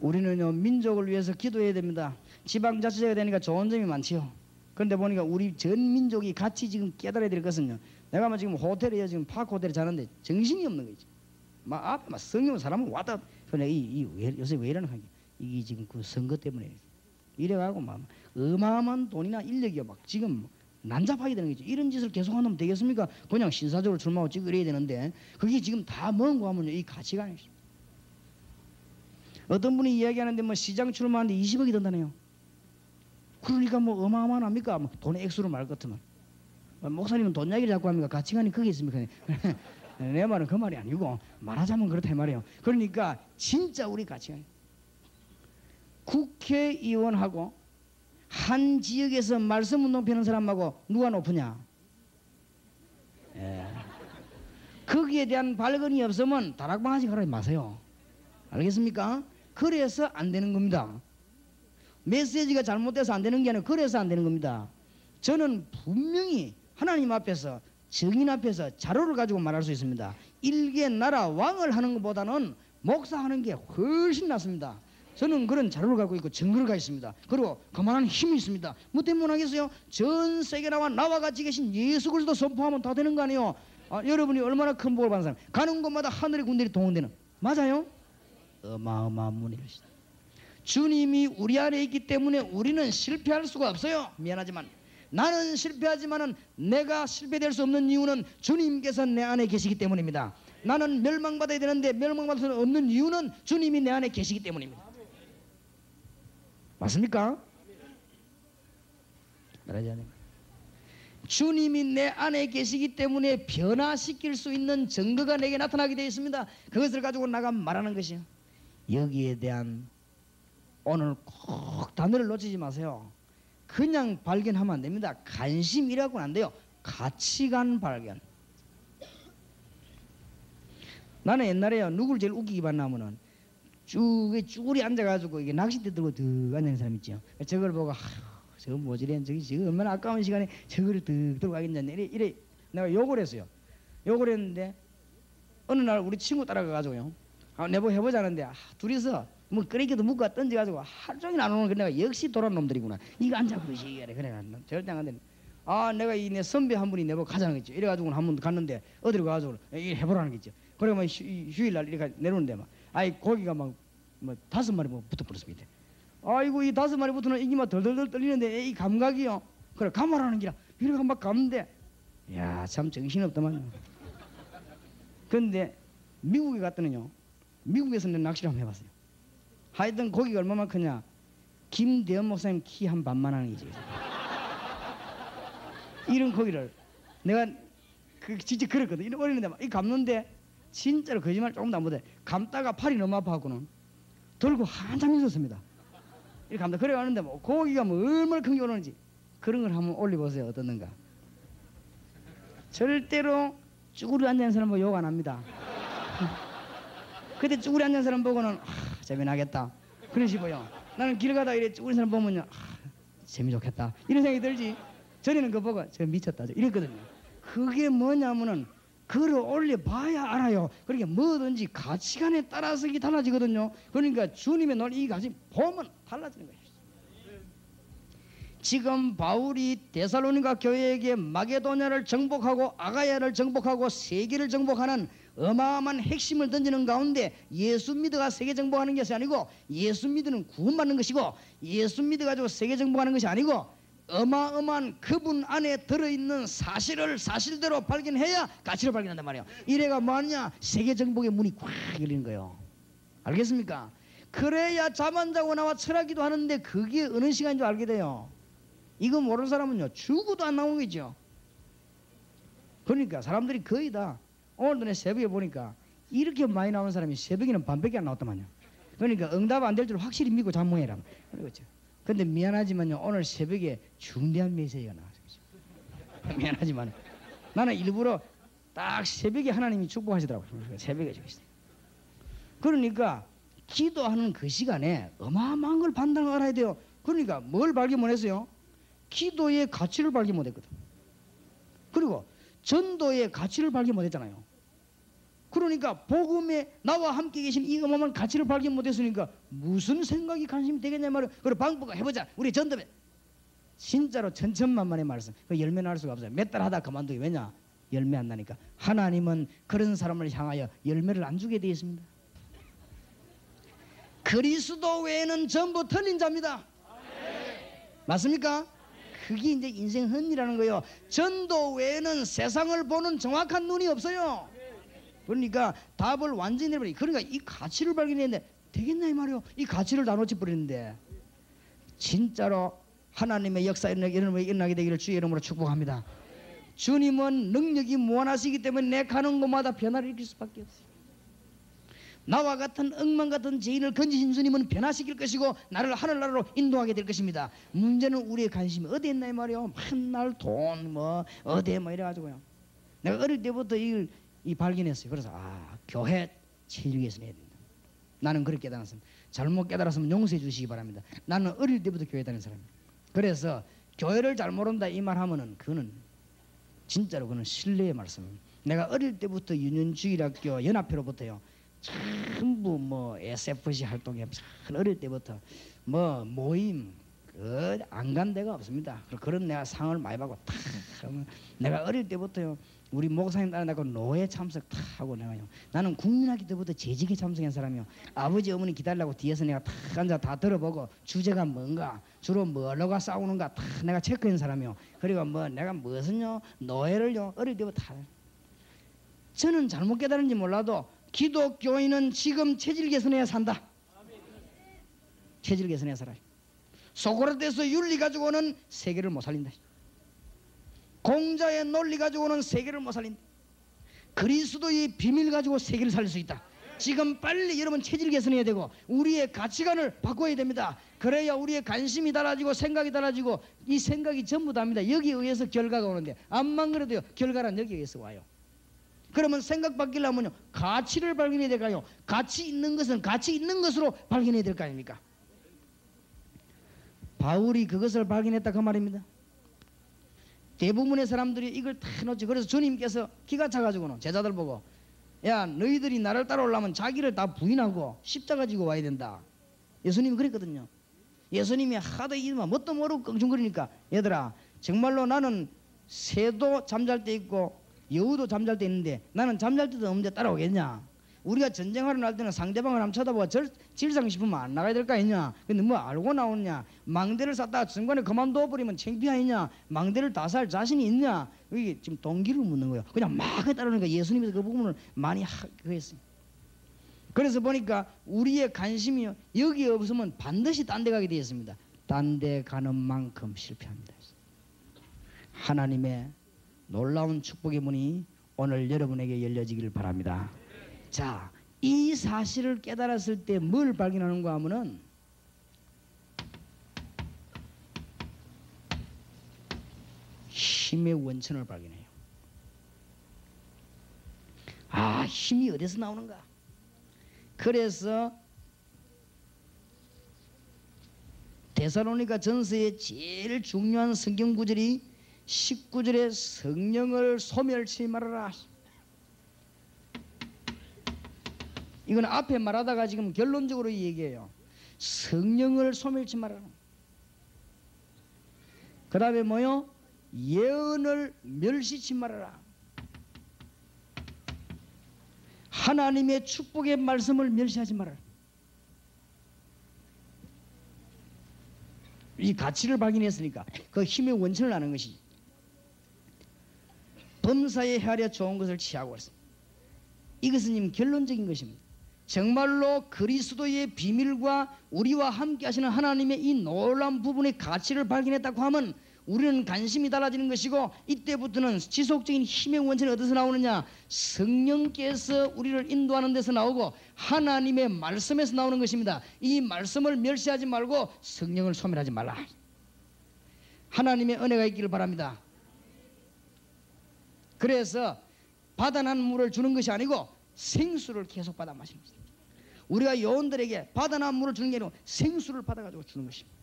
A: 우리는요, 민족을 위해서 기도해야 됩니다. 지방자치제가 되니까 좋은 점이 많지요. 그런데 보니까 우리 전 민족이 같이 지금 깨달아야 될 것은요, 내가 뭐 지금 호텔에 지금 파크 호텔에 자는데 정신이 없는 거지. 막 앞에 막 성령 사람은 왔다. 그래 요새 왜 이러는 거야? 이게 지금 그 선거 때문에 이래가고 막 어마어마한 돈이나 인력이요 막 지금 난잡하게 되는 거죠. 이런 짓을 계속하면 되겠습니까? 그냥 신사적으로 출마하고 찍어 이래야 되는데 그게 지금 다 뭔고 하면요, 이 가치관이죠. 어떤 분이 이야기하는데 뭐 시장 출마하는데 20억이 든다네요. 그러니까 뭐 어마어마합니까? 뭐 돈의 액수로 말 같으면. 목사님은 돈 이야기를 자꾸 합니까? 가치관이 그게 있습니까? 내 말은 그 말이 아니고 말하자면 그렇다 이 말이에요. 그러니까 진짜 우리 가치관. 국회의원하고 한 지역에서 말씀운동 펴는 사람하고 누가 높으냐? 거기에 대한 발견이 없으면 다락방 하지 가라지 마세요. 알겠습니까? 그래서 안 되는 겁니다. 메시지가 잘못돼서 안 되는 게 아니라 그래서 안 되는 겁니다. 저는 분명히 하나님 앞에서, 정인 앞에서 자료를 가지고 말할 수 있습니다. 일개 나라 왕을 하는 것보다는 목사하는 게 훨씬 낫습니다. 저는 그런 자료를 갖고 있고 증거를 갖고 있습니다. 그리고 그만한 힘이 있습니다. 뭐 때문에 하겠어요? 전 세계 나와 같이 계신 예수 그리스도 선포하면 다 되는 거 아니에요? 여러분이 얼마나 큰 복을 받는 사람, 가는 곳마다 하늘의 군대들이 동원되는, 맞아요? 어마어마한 문이십니다. 주님이 우리 안에 있기 때문에 우리는 실패할 수가 없어요. 미안하지만 나는 실패하지만은 내가 실패될 수 없는 이유는 주님께서 내 안에 계시기 때문입니다. 나는 멸망받아야 되는데 멸망받을 수 없는 이유는 주님이 내 안에 계시기 때문입니다. 맞습니까? 말하지 않아요. 주님이 내 안에 계시기 때문에 변화시킬 수 있는 증거가 내게 나타나게 되어 있습니다. 그것을 가지고 나가 말하는 것이요. 여기에 대한 오늘 꼭 단어를 놓치지 마세요. 그냥 발견하면 안 됩니다. 관심이라고는 안 돼요. 가치관 발견. 나는 옛날에요, 누굴 제일 웃기게 봤냐면은 쭈구리 앉아가지고 이게 낚싯대 들고 득 앉는 사람 있죠. 저걸 보고 저거 뭐지래, 저기 지금 얼마나 아까운 시간에 저거를 득 들고 가겠냐 이래 내가 욕을 했어요. 욕을 했는데 어느 날 우리 친구 따라가가지고요, 내보고 해보자는데 둘이서 뭐 끓이기도 묵고 던져가지고 하루 종일 안 오는 거. 내가 역시 돌아온 놈들이구나. 이거 앉아 그러시게 그래. 절대 안 돼. 내가 이 내 선배 한 분이 내보고 가자는 거죠. 이래가지고 한 번 갔는데 어디로 가가지고 해보라는 거죠. 그래 뭐 휴일날 이렇게 내려오는데 막 고기가 막 뭐 5마리 뭐 붙어버렸습니다. 아이고 이 5마리 붙으면 이게 막 덜덜덜 떨리는데 이 감각이요. 그래 감으라는 기라. 이렇게 막 감는데 야 참 정신없더만요. 그런데 미국에 갔더니요, 미국에서 는 낚시를 한번 해봤어요. 하여튼 고기가 얼마나 크냐, 김대현 목사님 키 한 반만 하는 거지. 이런 고기를 내가 진짜 그랬거든. 이런 어리는데 막 이 감는데 진짜로 거짓말 조금도 안 못해. 감다가 팔이 너무 아파갖고는 들고 한참 있었습니다. 이렇게 감다. 그래 가는데 뭐 고기가 뭐 얼마나 큰 게 오는지 그런 걸 한번 올려보세요. 어떻는가. 절대로 쭈구리 앉아있는 사람 보고 욕 안 합니다. 그때 쭈구리 앉아있는 사람 보고는 재미나겠다 그런 식으로요. 나는 길 가다 이래 쭈구리 사람 보면요, 재미 좋겠다 이런 생각이 들지. 전에는 그거 보고 저 미쳤다 이랬거든요. 그게 뭐냐면은 글을 올려봐야 알아요. 그러니까 뭐든지 가치관에 따라서 이게 달라지거든요. 그러니까 주님의 논리 이 가치 보면 달라지는 거예요. 지금 바울이 데살로니가 교회에게 마게도냐를 정복하고 아가야를 정복하고 세계를 정복하는 어마어마한 핵심을 던지는 가운데 예수 믿어가 세계 정복하는 것이 아니고 예수 믿으는 구원받는 것이고 예수 믿어가지고 세계 정복하는 것이 아니고 어마어마한 그분 안에 들어있는 사실을 사실대로 발견해야 가치를 발견한단 말이에요. 이래가 뭐하냐, 세계 정복의 문이 꽉 열리는 거예요. 알겠습니까? 그래야 잠 안 자고 나와 철학기도 하는데 그게 어느 시간인 줄 알게 돼요. 이거 모르는 사람은요 죽어도 안 나오는 거죠. 그러니까 사람들이 거의 다 오늘도 내 새벽에 보니까 이렇게 많이 나오는 사람이 새벽에는 반밖에 안 나왔더만요. 그러니까 응답 안 될 줄 확실히 믿고 잠몽해라. 그렇죠. 근데 미안하지만요, 오늘 새벽에 중대한 메시지가 나왔어요. 미안하지만 나는 일부러 딱 새벽에 하나님이 축복하시더라고요. 새벽에 주셨어요. 그러니까 기도하는 그 시간에 어마어마한 걸 판단을 알아야 돼요. 그러니까 뭘 발견 못했어요? 기도의 가치를 발견 못했거든. 그리고 전도의 가치를 발견 못했잖아요. 그러니까 복음에 나와 함께 계신 이 어마어마한 가치를 발견 못했으니까 무슨 생각이 관심이 되겠냐 말이에요. 그리고 방법을 해보자. 우리 전도에 진짜로 천천만만의 말씀. 그 열매 날 수가 없어요. 몇 달 하다 그만두기. 왜냐? 열매 안 나니까. 하나님은 그런 사람을 향하여 열매를 안 주게 되어 있습니다. 그리스도 외에는 전부 틀린 자입니다. 맞습니까? 그게 이제 인생 헌이라는 거예요. 전도 외에는 세상을 보는 정확한 눈이 없어요. 그러니까 답을 완전히 내버리. 그러니까 이 가치를 발견했는데 되겠나 이 말이요. 이 가치를 다 놓쳐버리는데 진짜로 하나님의 역사 일어나게 되기를 주의 이름으로 축복합니다. 주님은 능력이 무한하시기 때문에 내 가는 곳마다 변화를 일으킬 수밖에 없어요. 나와 같은 엉망 같은 죄인을 건지신 주님은 변화시킬 것이고 나를 하늘나라로 인도하게 될 것입니다. 문제는 우리의 관심이 어디에 있나 이 말이요. 맨날 돈 뭐 어디에 뭐 이래가지고요. 내가 어릴 때부터 이걸 발견했어요. 그래서 교회 제일 위해서 해야 된다. 나는 그렇게 깨달았습니다. 잘못 깨달았으면 용서해 주시기 바랍니다. 나는 어릴 때부터 교회 다니는 사람입니다. 그래서 교회를 잘 모른다 이 말 하면은 그거는 진짜로 그는 신뢰의 말씀입니다. 내가 어릴 때부터 유년주일학교 연합회로부터요 전부 뭐 SFC 활동에 어릴 때부터 뭐 모임 안 간 데가 없습니다. 그런 내가 상을 많이 받고 내가 어릴 때부터요 우리 목사님 따라다고 노예 참석 다 하고 내가요. 나는 국민학기 때부터 재직에 참석한 사람이요. 아버지 어머니 기다리려고 뒤에서 내가 다 앉아 다 들어보고 주제가 뭔가 주로 뭐로가 싸우는가 다 내가 체크한 사람이요. 그리고 뭐 내가 무엇은요 노예를요 어릴 때부터 다. 저는 잘못 깨달은지 몰라도 기독교인은 지금 체질 개선해야 산다. 체질 개선해야 살아요. 소크라테스 윤리 가지고는 세계를 못 살린다. 공자의 논리 가지고는 세계를 못 살린다. 그리스도의 비밀 가지고 세계를 살릴 수 있다. 지금 빨리 여러분 체질 개선해야 되고 우리의 가치관을 바꿔야 됩니다. 그래야 우리의 관심이 달라지고 생각이 달라지고 이 생각이 전부 다입니다. 여기에 의해서 결과가 오는데 암만 그래도요 결과는 여기에 의해서 와요. 그러면 생각 바뀌려면요 가치를 발견해야 될까요? 가치 있는 것은 가치 있는 것으로 발견해야 될 거 아닙니까? 바울이 그것을 발견했다 그 말입니다. 대부분의 사람들이 이걸 다 놓지. 그래서 주님께서 기가 차가지고는 제자들 보고 야 너희들이 나를 따라오려면 자기를 다 부인하고 십자가 지고 와야 된다. 예수님이 그랬거든요. 예수님이 하도 이만 뭣도 모르고 끙충거리니까 얘들아 정말로 나는 새도 잠잘 때 있고 여우도 잠잘 때 있는데 나는 잠잘 때도 없는데 따라오겠냐. 우리가 전쟁하러 날 때는 상대방을 한번 쳐다보고 질상 싶으면 안 나가야 될 거 아니냐. 근데 뭐 알고 나오느냐. 망대를 쌌다가 중간에 그만둬 버리면 창피하느냐. 망대를 다 살 자신이 있냐. 이게 지금 동기를 묻는 거예요. 그냥 막 따르니까 예수님이 그 부분을 많이 했어요. 그래서 보니까 우리의 관심이 여기 없으면 반드시 딴 데 가게 되어 있습니다. 딴 데 가는 만큼 실패합니다. 하나님의 놀라운 축복의 문이 오늘 여러분에게 열려지기를 바랍니다. 자, 이 사실을 깨달았을 때 뭘 발견하는가 하면은 힘의 원천을 발견해요. 아, 힘이 어디서 나오는가? 그래서 데살로니가 전서의 제일 중요한 성경 구절이 19절에 성령을 소멸치 말아라. 이건 앞에 말하다가 지금 결론적으로 얘기해요. 성령을 소멸치 말아라. 그 다음에 뭐요? 예언을 멸시치 말아라. 하나님의 축복의 말씀을 멸시하지 말아라. 이 가치를 발견했으니까 그 힘의 원천을 아는 것이 범사에 헤아려 좋은 것을 취하고 있습니다. 이것은 결론적인 것입니다. 정말로 그리스도의 비밀과 우리와 함께 하시는 하나님의 이 놀라운 부분의 가치를 발견했다고 하면 우리는 관심이 달라지는 것이고 이때부터는 지속적인 힘의 원천이 어디서 나오느냐? 성령께서 우리를 인도하는 데서 나오고 하나님의 말씀에서 나오는 것입니다. 이 말씀을 멸시하지 말고 성령을 소멸하지 말라. 하나님의 은혜가 있기를 바랍니다. 그래서 바다난 물을 주는 것이 아니고 생수를 계속 받아 마시는 것입니다. 우리가 요원들에게 바다난 물을 주는 게 아니고 생수를 받아가지고 주는 것입니다.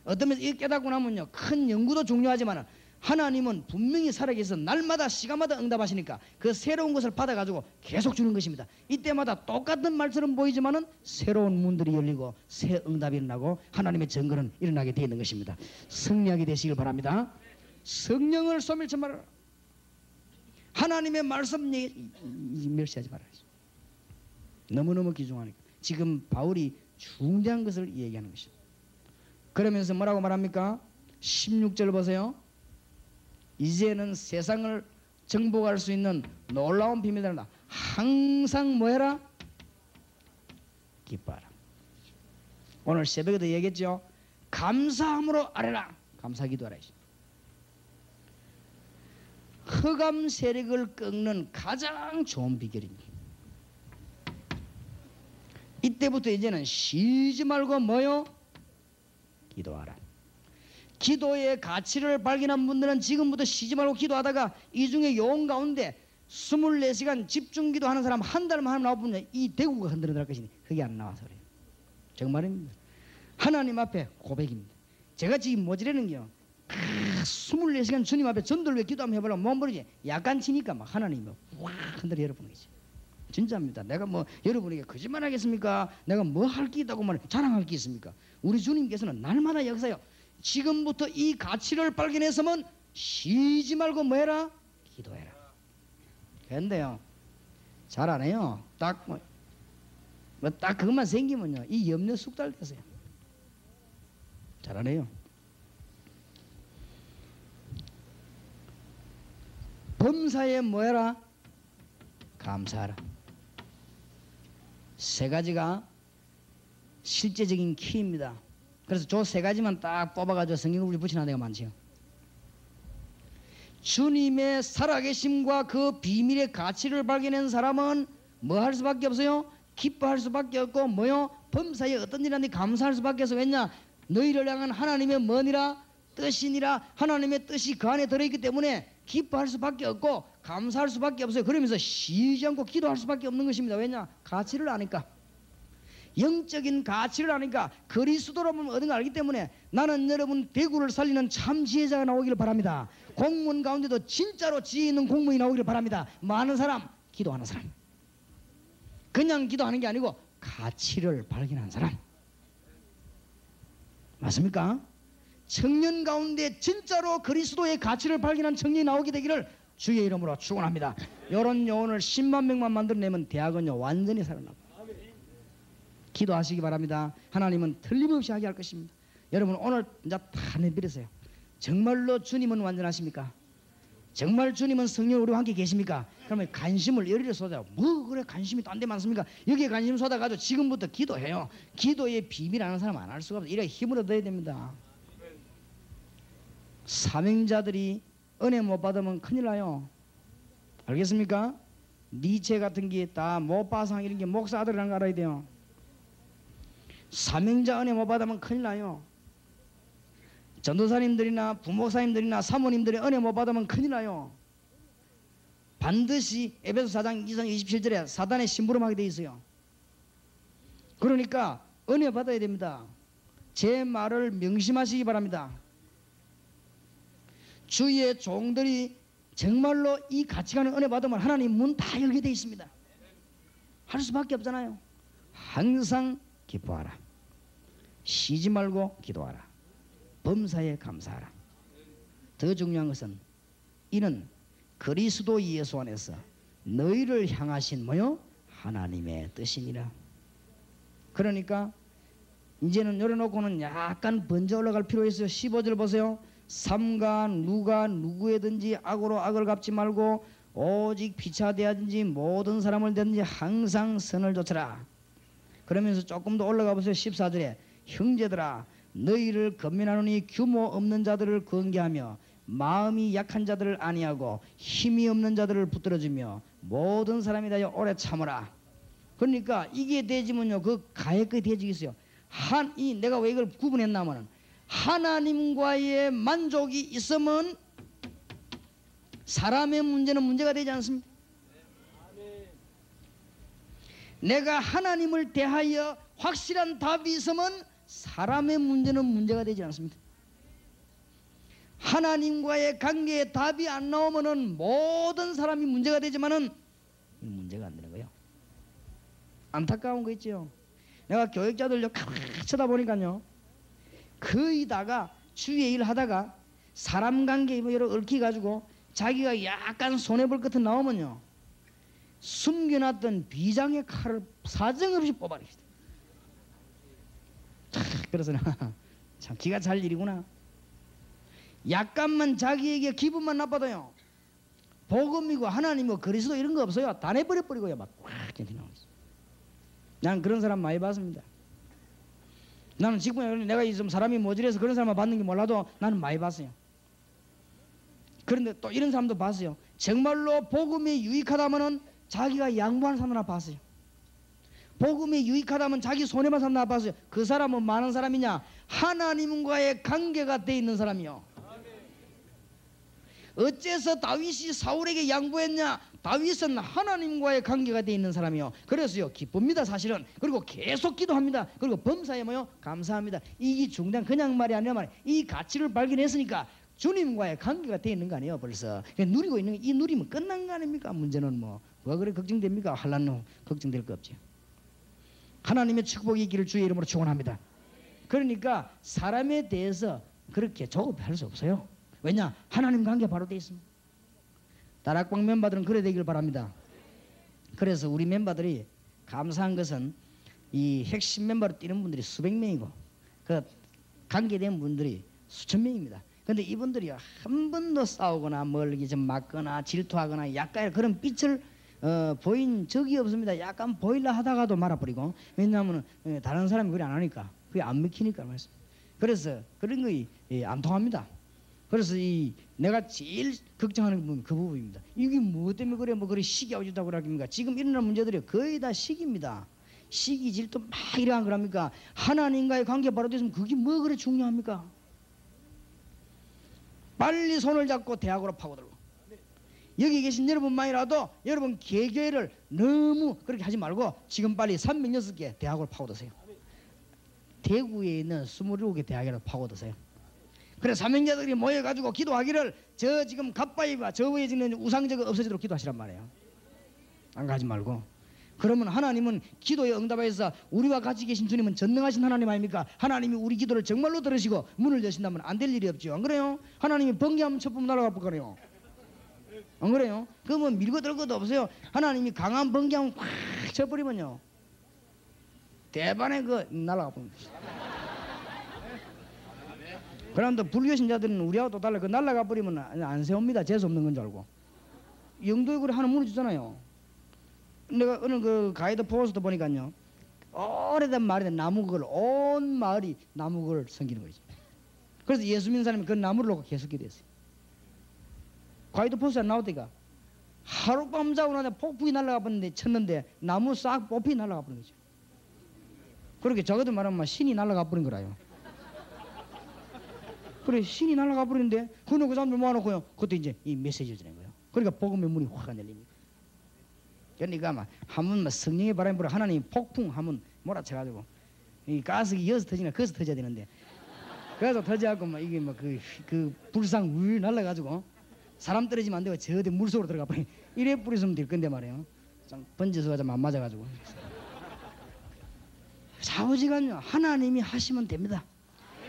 A: 어떤 면에서 이렇게 깨닫고 나면요 큰 연구도 중요하지만 하나님은 분명히 살아계셔서 날마다 시간마다 응답하시니까 그 새로운 것을 받아가지고 계속 주는 것입니다. 이때마다 똑같은 말처럼 보이지만은 새로운 문들이 열리고 새 응답이 일어나고 하나님의 증거는 일어나게 되어 있는 것입니다. 승리하게 되시길 바랍니다. 성령을 소멸치 말아라. 하나님의 말씀 멸시하지 말아라. 너무너무 귀중하니까 지금 바울이 중대한 것을 얘기하는 것입니다. 그러면서 뭐라고 말합니까? 16절 보세요. 이제는 세상을 정복할 수 있는 놀라운 비밀이다. 항상 뭐해라? 기뻐하라. 오늘 새벽에도 얘기했죠. 감사함으로 아뢰라. 감사기도하라. 흑암 세력을 꺾는 가장 좋은 비결입니다. 이때부터 이제는 쉬지 말고 뭐요? 기도하라. 기도의 가치를 발견한 분들은 지금부터 쉬지 말고 기도하다가 이 중에 요원 가운데 24시간 집중 기도하는 사람 한 달만 하면 나오면 이 대구가 흔들어날 것이니 그게 안 나와서 그래요. 정말입니다. 하나님 앞에 고백입니다. 제가 지금 모지라는 게요 24시간 주님 앞에 전도를 왜 기도 한번 해보려면 몸부리지 약간 치니까 막 하나님이 확 흔들어 열어보는 거지. 진짜입니다. 내가 뭐 여러분에게 거짓말 하겠습니까? 내가 뭐 할 게 있다고 말 자랑할 게 있습니까? 우리 주님께서는 날마다 역사요. 지금부터 이 가치를 발견해서면 쉬지 말고 뭐해라? 기도해라. 근데요 잘 안 해요. 딱 딱 그것만 생기면요 이 염려 숙달되세요. 잘 안 해요. 범사에 뭐해라? 감사하라. 세 가지가 실제적인 키입니다. 그래서 저 세 가지만 딱 뽑아가지고 성경을 붙여놔야 되가 많지요. 주님의 살아계심과 그 비밀의 가치를 발견한 사람은 뭐 할 수밖에 없어요? 기뻐할 수밖에 없고 뭐요? 범사에 어떤 일이라든지 감사할 수밖에 없어. 왜냐? 너희를 향한 하나님의 뭐니라? 뜻이니라. 하나님의 뜻이 그 안에 들어있기 때문에 기뻐할 수밖에 없고 감사할 수밖에 없어요. 그러면서 쉬지 않고 기도할 수밖에 없는 것입니다. 왜냐? 가치를 아니까. 영적인 가치를 아니까. 그리스도라면 얻은 걸 알기 때문에 나는 여러분 대구를 살리는 참 지혜자가 나오기를 바랍니다. 공무원 가운데도 진짜로 지혜 있는 공무원이 나오기를 바랍니다. 많은 사람, 기도하는 사람. 그냥 기도하는 게 아니고 가치를 발견한 사람. 맞습니까? 청년 가운데 진짜로 그리스도의 가치를 발견한 청년이 나오게 되기를 주의 이름으로 축원합니다. 이런 요원을 10만 명만 만들어내면 대학은요 완전히 살아납니다. 기도하시기 바랍니다. 하나님은 틀림없이 하게 할 것입니다. 여러분 오늘 이제 다 내버리세요. 정말로 주님은 완전하십니까? 정말 주님은 성령 우리와 함께 계십니까? 그러면 관심을 열의를 쏟아요. 뭐 그래 관심이 딴 데 많습니까? 여기에 관심 쏟아가지고 지금부터 기도해요. 기도의 비밀 아는 사람 안 할 수가 없어요. 이래 힘을 얻어야 됩니다. 사명자들이 은혜 못 받으면 큰일 나요. 알겠습니까? 니체 같은 게 다 못바상 이런 게 목사 아들이라는 거 알아야 돼요. 사명자 은혜 못 받으면 큰일 나요. 전도사님들이나 부목사님들이나 사모님들이 은혜 못 받으면 큰일 나요. 반드시 에베소 4장 27절에 사단의 심부름하게 돼 있어요. 그러니까 은혜 받아야 됩니다. 제 말을 명심하시기 바랍니다. 주위의 종들이 정말로 이 가치관의 은혜 받으면 하나님 문 다 열게 돼 있습니다. 할 수밖에 없잖아요. 항상 기뻐하라. 쉬지 말고 기도하라. 범사에 감사하라. 더 중요한 것은 이는 그리스도 예수 안에서 너희를 향하신 뭐요? 하나님의 뜻이니라. 그러니까 이제는 열어놓고는 약간 번져 올라갈 필요가 있어요. 15절 보세요. 삼가 누가 누구에든지 악으로 악을 갚지 말고 오직 피차되든지 모든 사람을 되든지 항상 선을 좇으라. 그러면서 조금 더 올라가 보세요. 14절에 형제들아 너희를 권면하노니 규모 없는 자들을 권계하며 마음이 약한 자들을 안위하고 힘이 없는 자들을 붙들어주며 모든 사람이 다 오래 참으라. 그러니까 이게 되지면요 그 가해까지 되지겠어요. 내가 왜 이걸 구분했냐면은 하나님과의 만족이 있으면 사람의 문제는 문제가 되지 않습니까? 내가 하나님을 대하여 확실한 답이 있으면 사람의 문제는 문제가 되지 않습니다. 하나님과의 관계에 답이 안 나오면은 모든 사람이 문제가 되지만은 문제가 안 되는 거예요. 안타까운 거 있죠. 내가 교육자들 쳐다보니까요 거의 다가 주위에 일하다가 사람 관계에 여러 얽혀가지고 자기가 약간 손해볼 것 같은 나오면요 숨겨놨던 비장의 칼을 사정없이 뽑아내겠다. 그래서 참 기가 잘 일이구나. 약간만 자기에게 기분만 나빠도요 복음이고 하나님이고 그리스도 이런 거 없어요. 다 내버려버리고요 막 꽉 견디나오고 있어요. 난 그런 사람 많이 봤습니다. 나는 지금 내가 좀 사람이 모질해서 그런 사람만 받는 게 몰라도 나는 많이 봤어요. 그런데 또 이런 사람도 봤어요. 정말로 복음이 유익하다면은 자기가 양보하는 사람 하나 봤어요. 복음이 유익하다면 자기 손해만 사람 하나 봤어요. 그 사람은 많은 사람이냐? 하나님과의 관계가 돼 있는 사람이요. 어째서 다윗이 사울에게 양보했냐? 다윗은 하나님과의 관계가 돼 있는 사람이요. 그래서요 기쁩니다 사실은. 그리고 계속 기도합니다. 그리고 범사에 뭐요? 감사합니다. 이게 중단 그냥 말이 아니라 말이에요. 이 가치를 발견했으니까 주님과의 관계가 돼 있는 거 아니에요 벌써. 누리고 있는 이 누리면 끝난 거 아닙니까? 문제는 뭐가 그래 걱정됩니까? 할란노 걱정될 거 없지. 하나님의 축복이 있기를 주의 이름으로 축원합니다. 그러니까 사람에 대해서 그렇게 조급할 수 없어요. 왜냐? 하나님 관계 바로 돼 있습니다. 다락방 멤버들은 그래 되길 바랍니다. 그래서 우리 멤버들이 감사한 것은 이 핵심 멤버로 뛰는 분들이 수백 명이고 그 관계된 분들이 수천 명입니다. 근데 이분들이 한 번도 싸우거나 멀기 좀 맞거나 질투하거나 약간 그런 빛을 보인 적이 없습니다. 약간 보일라 하다가도 말아버리고. 왜냐하면 다른 사람이 그래 안 하니까 그게 안 먹히니까 말씀. 그래서 그런 거이 안 통합니다. 그래서 내가 제일 걱정하는 부분이 그 부분입니다. 이게 뭐 때문에 그래 뭐 그래 시기 아우지다고 그럽니까? 지금 일어나는 문제들이 거의 다 시기입니다. 시기 질투 막 이러한 거랍니까? 하나님과의 관계 바로 됐으면 그게 뭐 그래 중요합니까? 빨리 손을 잡고 대학으로 파고들고 여기 계신 여러분만이라도 여러분 개개를 너무 그렇게 하지 말고 지금 빨리 306개 대학을 파고드세요. 대구에 있는 27개 대학을 파고드세요. 그래 사명자들이 모여가지고 기도하기를 저 지금 갓바위와 저 위에 있는 우상제가 없어지도록 기도하시란 말이에요. 안 가지 말고. 그러면 하나님은 기도에 응답하여서 우리와 같이 계신 주님은 전능하신 하나님 아닙니까? 하나님이 우리 기도를 정말로 들으시고 문을 여신다면 안 될 일이 없죠. 안 그래요? 하나님이 번개하면 첫번 날아가 버려요. 안 그래요? 그러면 밀고 들 것도 없어요. 하나님이 강한 번개하면 확 쳐버리면요 대반에 그 날아가 버립니다. 그런데 불교신자들은 우리하고 또 달라. 그 날아가 버리면 안 세웁니다. 재수 없는 건 줄 알고. 영도에 그래 하나 무너지잖아요. 내가 어느 그 가이드 포스트 보니까요 오래된 마을에 나무걸 온 마을이 나무걸 섬기는 거지. 그래서 예수 믿는 사람이 그 나무를 놓고 계속 기도했어요. 가이드 포스트에 나오다가 하룻밤 자고 나서 폭풍이 날아가 버렸는데 쳤는데 나무 싹 뽑히 날아가 버린 거죠. 그렇게 저거들 말하면 신이 날아가 버린 거라요. 그래 신이 날아가 버리는데 그 사람들 모아놓고요 그때 이제 이 메시지를 전한 거예요. 그러니까 복음의 문이 확 열립니다. 그러니까 막 한번 성령의 바람이 불어 하나님 폭풍 하면 몰아쳐가지고 이 가스기 여기서 터지나 거기서 터져야 되는데 그래서 터져갖고 막 이게 막 그 불상 울 날라가지고 사람 떨어지면 안 되고 저 어디 물속으로 들어가 버리 이래 뿌리면 될 건데 말이에요. 번져서 좀 안 맞아가지고 좌우지간요 하나님이 하시면 됩니다.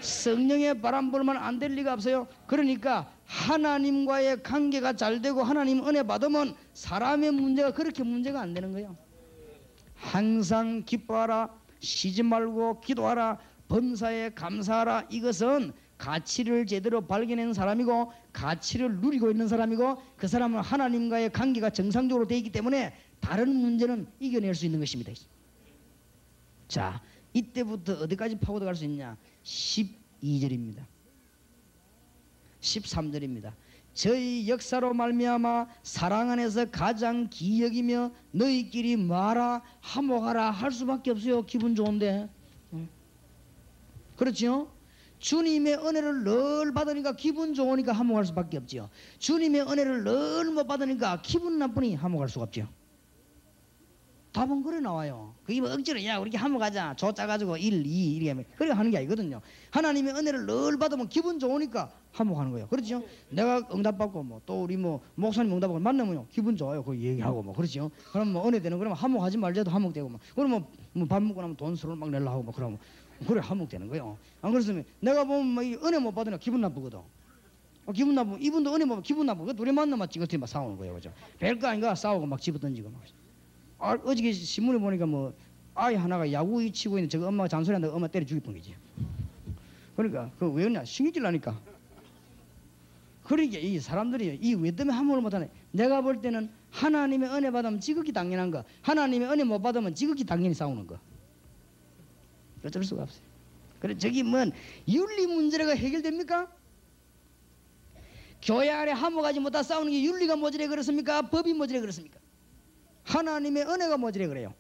A: 성령의 바람 불면 안 될 리가 없어요. 그러니까 하나님과의 관계가 잘 되고 하나님 은혜 받으면 사람의 문제가 그렇게 문제가 안 되는 거예요. 항상 기뻐하라, 쉬지 말고 기도하라, 범사에 감사하라. 이것은 가치를 제대로 발견한 사람이고 가치를 누리고 있는 사람이고 그 사람은 하나님과의 관계가 정상적으로 되어 있기 때문에 다른 문제는 이겨낼 수 있는 것입니다. 자, 이때부터 어디까지 파고들어갈 수 있냐? 12절입니다. 13절입니다. 저희 역사로 말미암아 사랑 안에서 가장 기여기며 너희끼리 말아 화목하라 할 수밖에 없어요. 기분 좋은데. 그렇죠? 주님의 은혜를 늘 받으니까 기분 좋으니까 화목할 수밖에 없죠. 주님의 은혜를 늘 못 받으니까 기분 나쁘니 화목할 수가 없죠. 답은 그래 나와요. 그게 뭐 억지로 야 우리 화목하자 조 짜가지고 1, 2 이렇게 하면 그렇게 하는 게 아니거든요. 하나님의 은혜를 늘 받으면 기분 좋으니까 화목하는 거예요. 그렇죠? 내가 응답받고 뭐 또 우리 뭐 목사님 응답받고 만나면요 기분 좋아요. 그 얘기하고 뭐 그렇죠? 그럼 뭐 은혜 되는 그러면 화목하지 말자도 화목되고 뭐 그러면 뭐 밥 먹고 나면 돈 술을 막 내려 하고 뭐 그러면 그래 화목되는 거예요. 안 그렇으면 내가 보면 뭐 은혜 못 받으면 기분 나쁘거든. 기분 나쁘고 이분도 은혜 못 받으면 기분 나쁘고 둘이 만나면 찌그러뜨리 막 싸우는 거예요. 그죠? 별거 아닌가 싸우고 막 집어 던지고 막. 어저께 신문에 보니까 뭐 아이 하나가 야구 치고 있는데 저거 엄마가 잔소리한다고 엄마 때려 죽일 뻔이지. 그러니까 그 왜 그러냐 신경질 나니까. 그러니까 이 사람들이 이 왜 때문에 함부로 못하네. 내가 볼 때는 하나님의 은혜 받으면 지극히 당연한 거, 하나님의 은혜 못 받으면 지극히 당연히 싸우는 거. 어쩔 수가 없어요. 그래 저기 뭔 윤리 문제가 해결됩니까? 교회 안에 화목하지 못하 싸우는 게 윤리가 모자래 그렇습니까? 법이 모자래 그렇습니까? 하나님의 은혜가 모자래 그래요.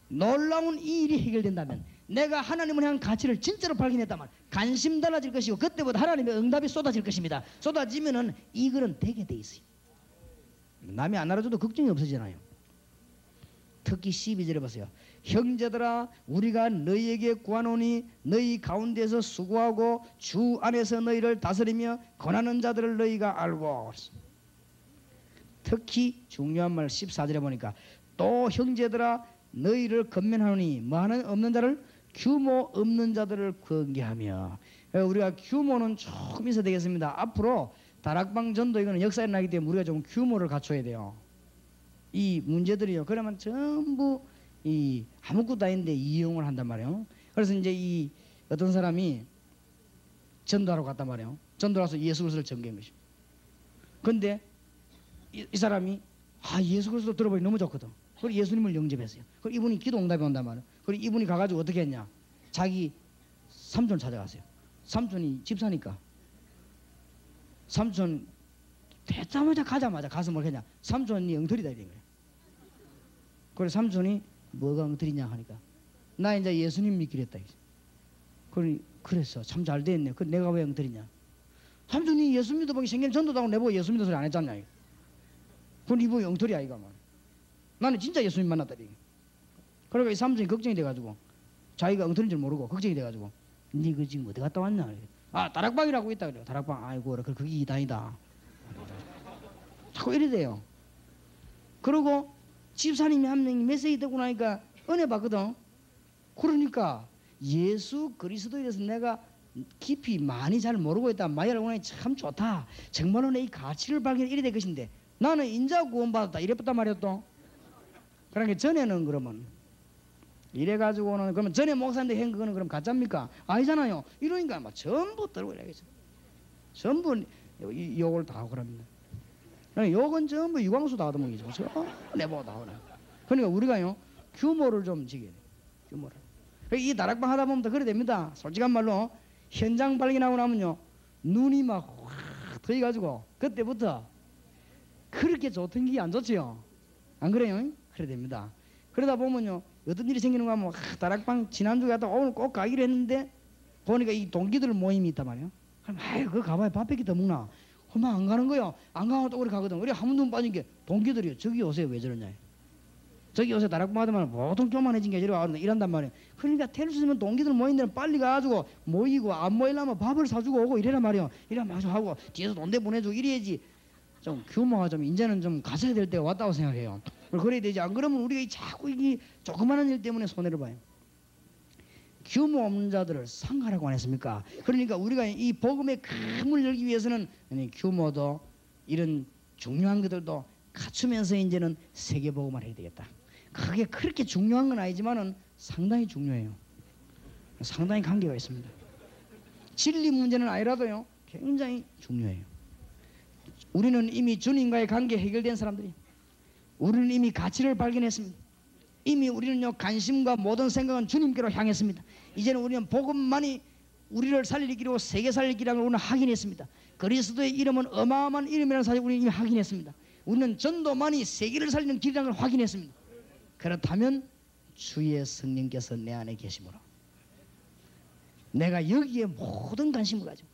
A: 놀라운 이 일이 해결된다면 내가 하나님을 향한 가치를 진짜로 발견했다면 관심 달라질 것이고 그때부터 하나님의 응답이 쏟아질 것입니다. 쏟아지면은 이 글은 되게 돼 있어요. 남이 안 알아줘도 걱정이 없어지잖아요. 특히 12절에 보세요. 형제들아 우리가 너희에게 구하노니 너희 가운데서 수고하고 주 안에서 너희를 다스리며 권하는 자들을 너희가 알고. 특히 중요한 말 14절에 보니까 또 형제들아 너희를 건면하노니 뭐하는 없는 자를 규모 없는 자들을 권계하며. 우리가 규모는 조금 있어야 되겠습니다. 앞으로 다락방 전도 이거는 역사에 일어나기 때문에 우리가 좀 규모를 갖춰야 돼요. 이 문제들이요. 그러면 전부 이 아무것도 아닌데 이용을 한단 말이에요. 그래서 이제 이 어떤 사람이 전도하러 갔단 말이에요. 전도라서 예수 그리스도를 전개한 것이죠. 근데 이 사람이 예수 그리스도 들어보니 너무 좋거든. 그리고 예수님을 영접했어요. 그리고 이분이 기도 응답이 온단 말이에요. 그리고 이분이 가가지고 어떻게 했냐? 자기 삼촌 찾아갔어요. 삼촌이 집사니까. 삼촌 되자마자 가자마자 가서 뭘 했냐? 삼촌이 엉터리다 이런 거예요. 그래서 삼촌이 뭐가 엉터리냐 하니까 나 이제 예수님 믿기로 했다. 그러니 그랬어. 참 잘 됐네. 그 내가 왜 엉터리냐? 삼촌이 예수 믿어보기 생긴 전도도 하고 내보고 예수 믿어 소리 안 했잖냐. 그건 이분이 엉터리 아이가 말. 나는 진짜 예수님 만났다니. 그러니까 이 삼촌이 걱정이 돼가지고 자기가 엉터리인 줄 모르고 걱정이 돼가지고 니 그 지금 어디 갔다 왔냐? 다락방이라고 있다 그래요. 다락방. 아이고 그게 이단이다. 자꾸 이래 돼요. 그리고 집사님이 한 명이 메시지 듣고 나니까 은혜 받거든. 그러니까 예수 그리스도에 대해서 내가 깊이 많이 잘 모르고 있다. 많이 알고 나니 참 좋다. 정말로 내 이 가치를 발견해 이래 될 것인데 나는 인자 구원받았다. 이랬단 말이야 또. 그러니까 전에는 그러면 이래가지고는 그러면 전에 목사님들 한 그거는 그럼 가짜입니까? 아니잖아요. 이러니까 막 전부 들고 이래야겠죠. 전부 욕을 다 하고 그럽니다. 욕은 전부 유광수 다 얻어먹이죠. 내보고 다 하고. 그러니까 우리가요 규모를 좀 지게 돼. 규모를. 이 다락방 하다 보면 더 그래 됩니다. 솔직한 말로 현장 발견하고 나면요 눈이 막 확 트여가지고 그때부터 그렇게 좋던 게 안 좋지요. 안 그래요? 그래 됩니다. 그러다 보면요 어떤 일이 생기는가 하면 다락방 지난주에 갔다 오늘 꼭 가기로 했는데 보니까 이 동기들 모임이 있단 말이에요. 그럼 그거 가봐야 밥 뺏기 더 먹나? 그만 안 가는 거요. 안 가면 또 우리 가거든. 우리 한 번도 빠진 게 동기들이요. 저기 오세요. 왜 저러냐? 저기 요새 다락방 하더만 보통 교만해진 게 이런단 말이에요. 그러니까 텔 수 있으면 동기들 모인 데는 빨리 가가지고 모이고 안 모이려면 밥을 사주고 오고 이래란 말이에요. 이래만 마저 하고 뒤에서 돈대 보내주고 이래야지. 좀 규모가 좀 이제는 좀 가져야 될 때가 왔다고 생각해요. 그래야 되지. 안 그러면 우리가 자꾸 이 조그마한 일 때문에 손해를 봐요. 규모 없는 자들을 상하라고 안 했습니까? 그러니까 우리가 이 복음의 금을 열기 위해서는 규모도 이런 중요한 것들도 갖추면서 이제는 세계 복음을 해야 되겠다. 그게 그렇게 중요한 건 아니지만은 상당히 중요해요. 상당히 관계가 있습니다. 진리 문제는 아니라도요 굉장히 중요해요. 우리는 이미 주님과의 관계 해결된 사람들이 우리는 이미 가치를 발견했습니다. 이미 우리는요 관심과 모든 생각은 주님께로 향했습니다. 이제는 우리는 복음만이 우리를 살리기로 세계 살리기라는 우리는 확인했습니다. 그리스도의 이름은 어마어마한 이름이라는 사실을 우리는 이미 확인했습니다. 우리는 전도만이 세계를 살리는 길이라는 걸 확인했습니다. 그렇다면 주의 성령께서 내 안에 계심으로 내가 여기에 모든 관심을 가지고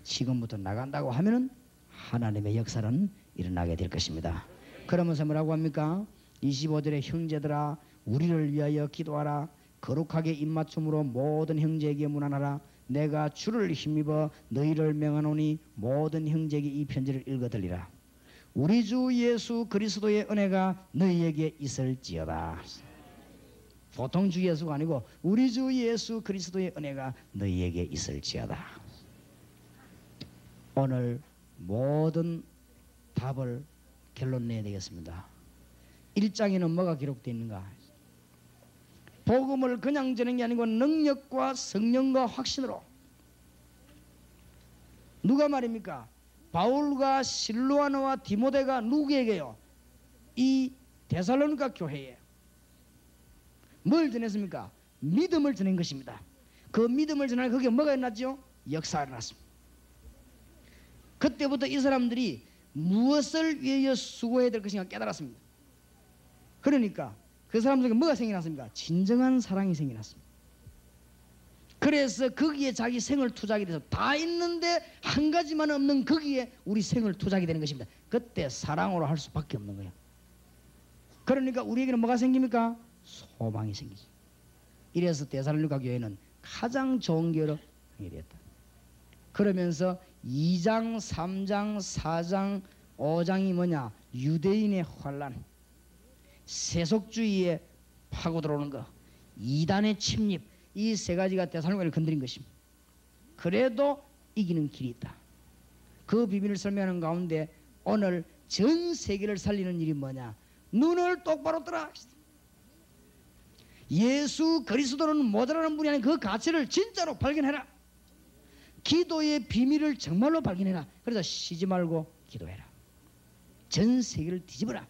A: 지금부터 나간다고 하면은 하나님의 역사는 일어나게 될 것입니다. 그러면서 뭐라고 합니까? 25절에 형제들아 우리를 위하여 기도하라. 거룩하게 입맞춤으로 모든 형제에게 문안하라. 내가 주를 힘입어 너희를 명하노니 모든 형제에게 이 편지를 읽어들리라. 우리 주 예수 그리스도의 은혜가 너희에게 있을지어다. 보통 주 예수가 아니고 우리 주 예수 그리스도의 은혜가 너희에게 있을지어다. 오늘 모든 답을 결론 내야 되겠습니다. 1장에는 뭐가 기록되어 있는가? 복음을 그냥 전하는 게 아니고 능력과 성령과 확신으로. 누가 말입니까? 바울과 실로아노와 디모데가 누구에게요? 이 데살로니가 교회에 뭘 전했습니까? 믿음을 전한 것입니다. 그 믿음을 전하는 거기에 뭐가 일어났죠? 역사가 일어났습니다. 그때부터 이 사람들이 무엇을 위하여 수고해야 될 것인가 깨달았습니다. 그러니까 그 사람들에게 뭐가 생겨났습니까? 진정한 사랑이 생겨났습니다. 그래서 거기에 자기 생을 투자하게 돼서 다 있는데 한 가지만 없는 거기에 우리 생을 투자하게 되는 것입니다. 그때 사랑으로 할 수밖에 없는 거예요. 그러니까 우리에게는 뭐가 생깁니까? 소망이 생기지. 이래서 데살로니가 교회는 가장 좋은 교회로 되었다. 그러면서 2장, 3장, 4장, 5장이 뭐냐? 유대인의 환란, 세속주의에 파고 들어오는 거, 이단의 침입, 이 세 가지가 데살로니가를 건드린 것입니다. 그래도 이기는 길이 있다. 그 비밀을 설명하는 가운데 오늘 전 세계를 살리는 일이 뭐냐? 눈을 똑바로 뜨라. 예수 그리스도는 모자라는 분이 아닌 그 가치를 진짜로 발견해라. 기도의 비밀을 정말로 발견해라. 그래서 쉬지 말고 기도해라. 전 세계를 뒤집어라.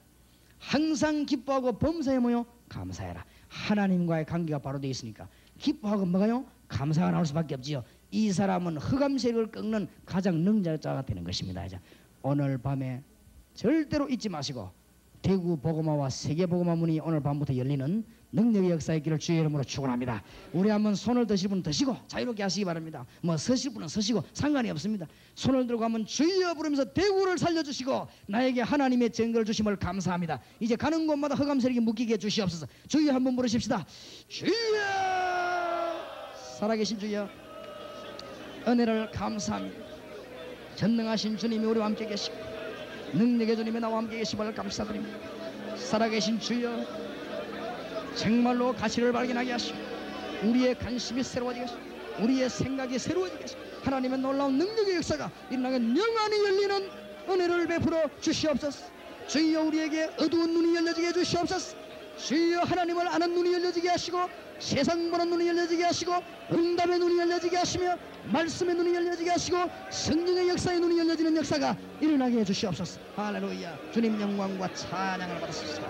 A: 항상 기뻐하고 범사에 모여 감사해라. 하나님과의 관계가 바로 되어 있으니까 기뻐하고 뭐가요? 감사가 나올 수밖에 없지요. 이 사람은 흑암 세력을 꺾는 가장 능자가 되는 것입니다. 오늘 밤에 절대로 잊지 마시고 대구 복음화와 세계 복음화 문이 오늘 밤부터 열리는 능력의 역사의 길을 주의 이름으로 축원합니다. 우리 한번 손을 드실 분은 드시고 자유롭게 하시기 바랍니다. 뭐 서실 분은 서시고 상관이 없습니다. 손을 들고 한번 주여 부르면서 대구를 살려주시고 나에게 하나님의 증거를 주심을 감사합니다. 이제 가는 곳마다 흑암 세력이 묶이게 주시옵소서. 주여 한번 부르십시다. 주여, 살아계신 주여, 은혜를 감사합니다. 전능하신 주님이 우리와 함께 계시고 능력의 주님이 나와 함께 계심을 감사드립니다. 살아계신 주여, 정말로 가치를 발견하게 하시고 우리의 관심이 새로워지게 하시고 우리의 생각이 새로워지게 하시고 하나님의 놀라운 능력의 역사가 일어나게 영원히 열리는 은혜를 베풀어 주시옵소서. 주여, 우리에게 어두운 눈이 열려지게 해주시옵소서. 주여, 하나님을 아는 눈이 열려지게 하시고 세상 보는 눈이 열려지게 하시고 응답의 눈이 열려지게 하시며 말씀의 눈이 열려지게 하시고 성령의 역사의 눈이 열려지는 역사가 일어나게 해주시옵소서. 할렐루야. 주님 영광과 찬양을 받으소서.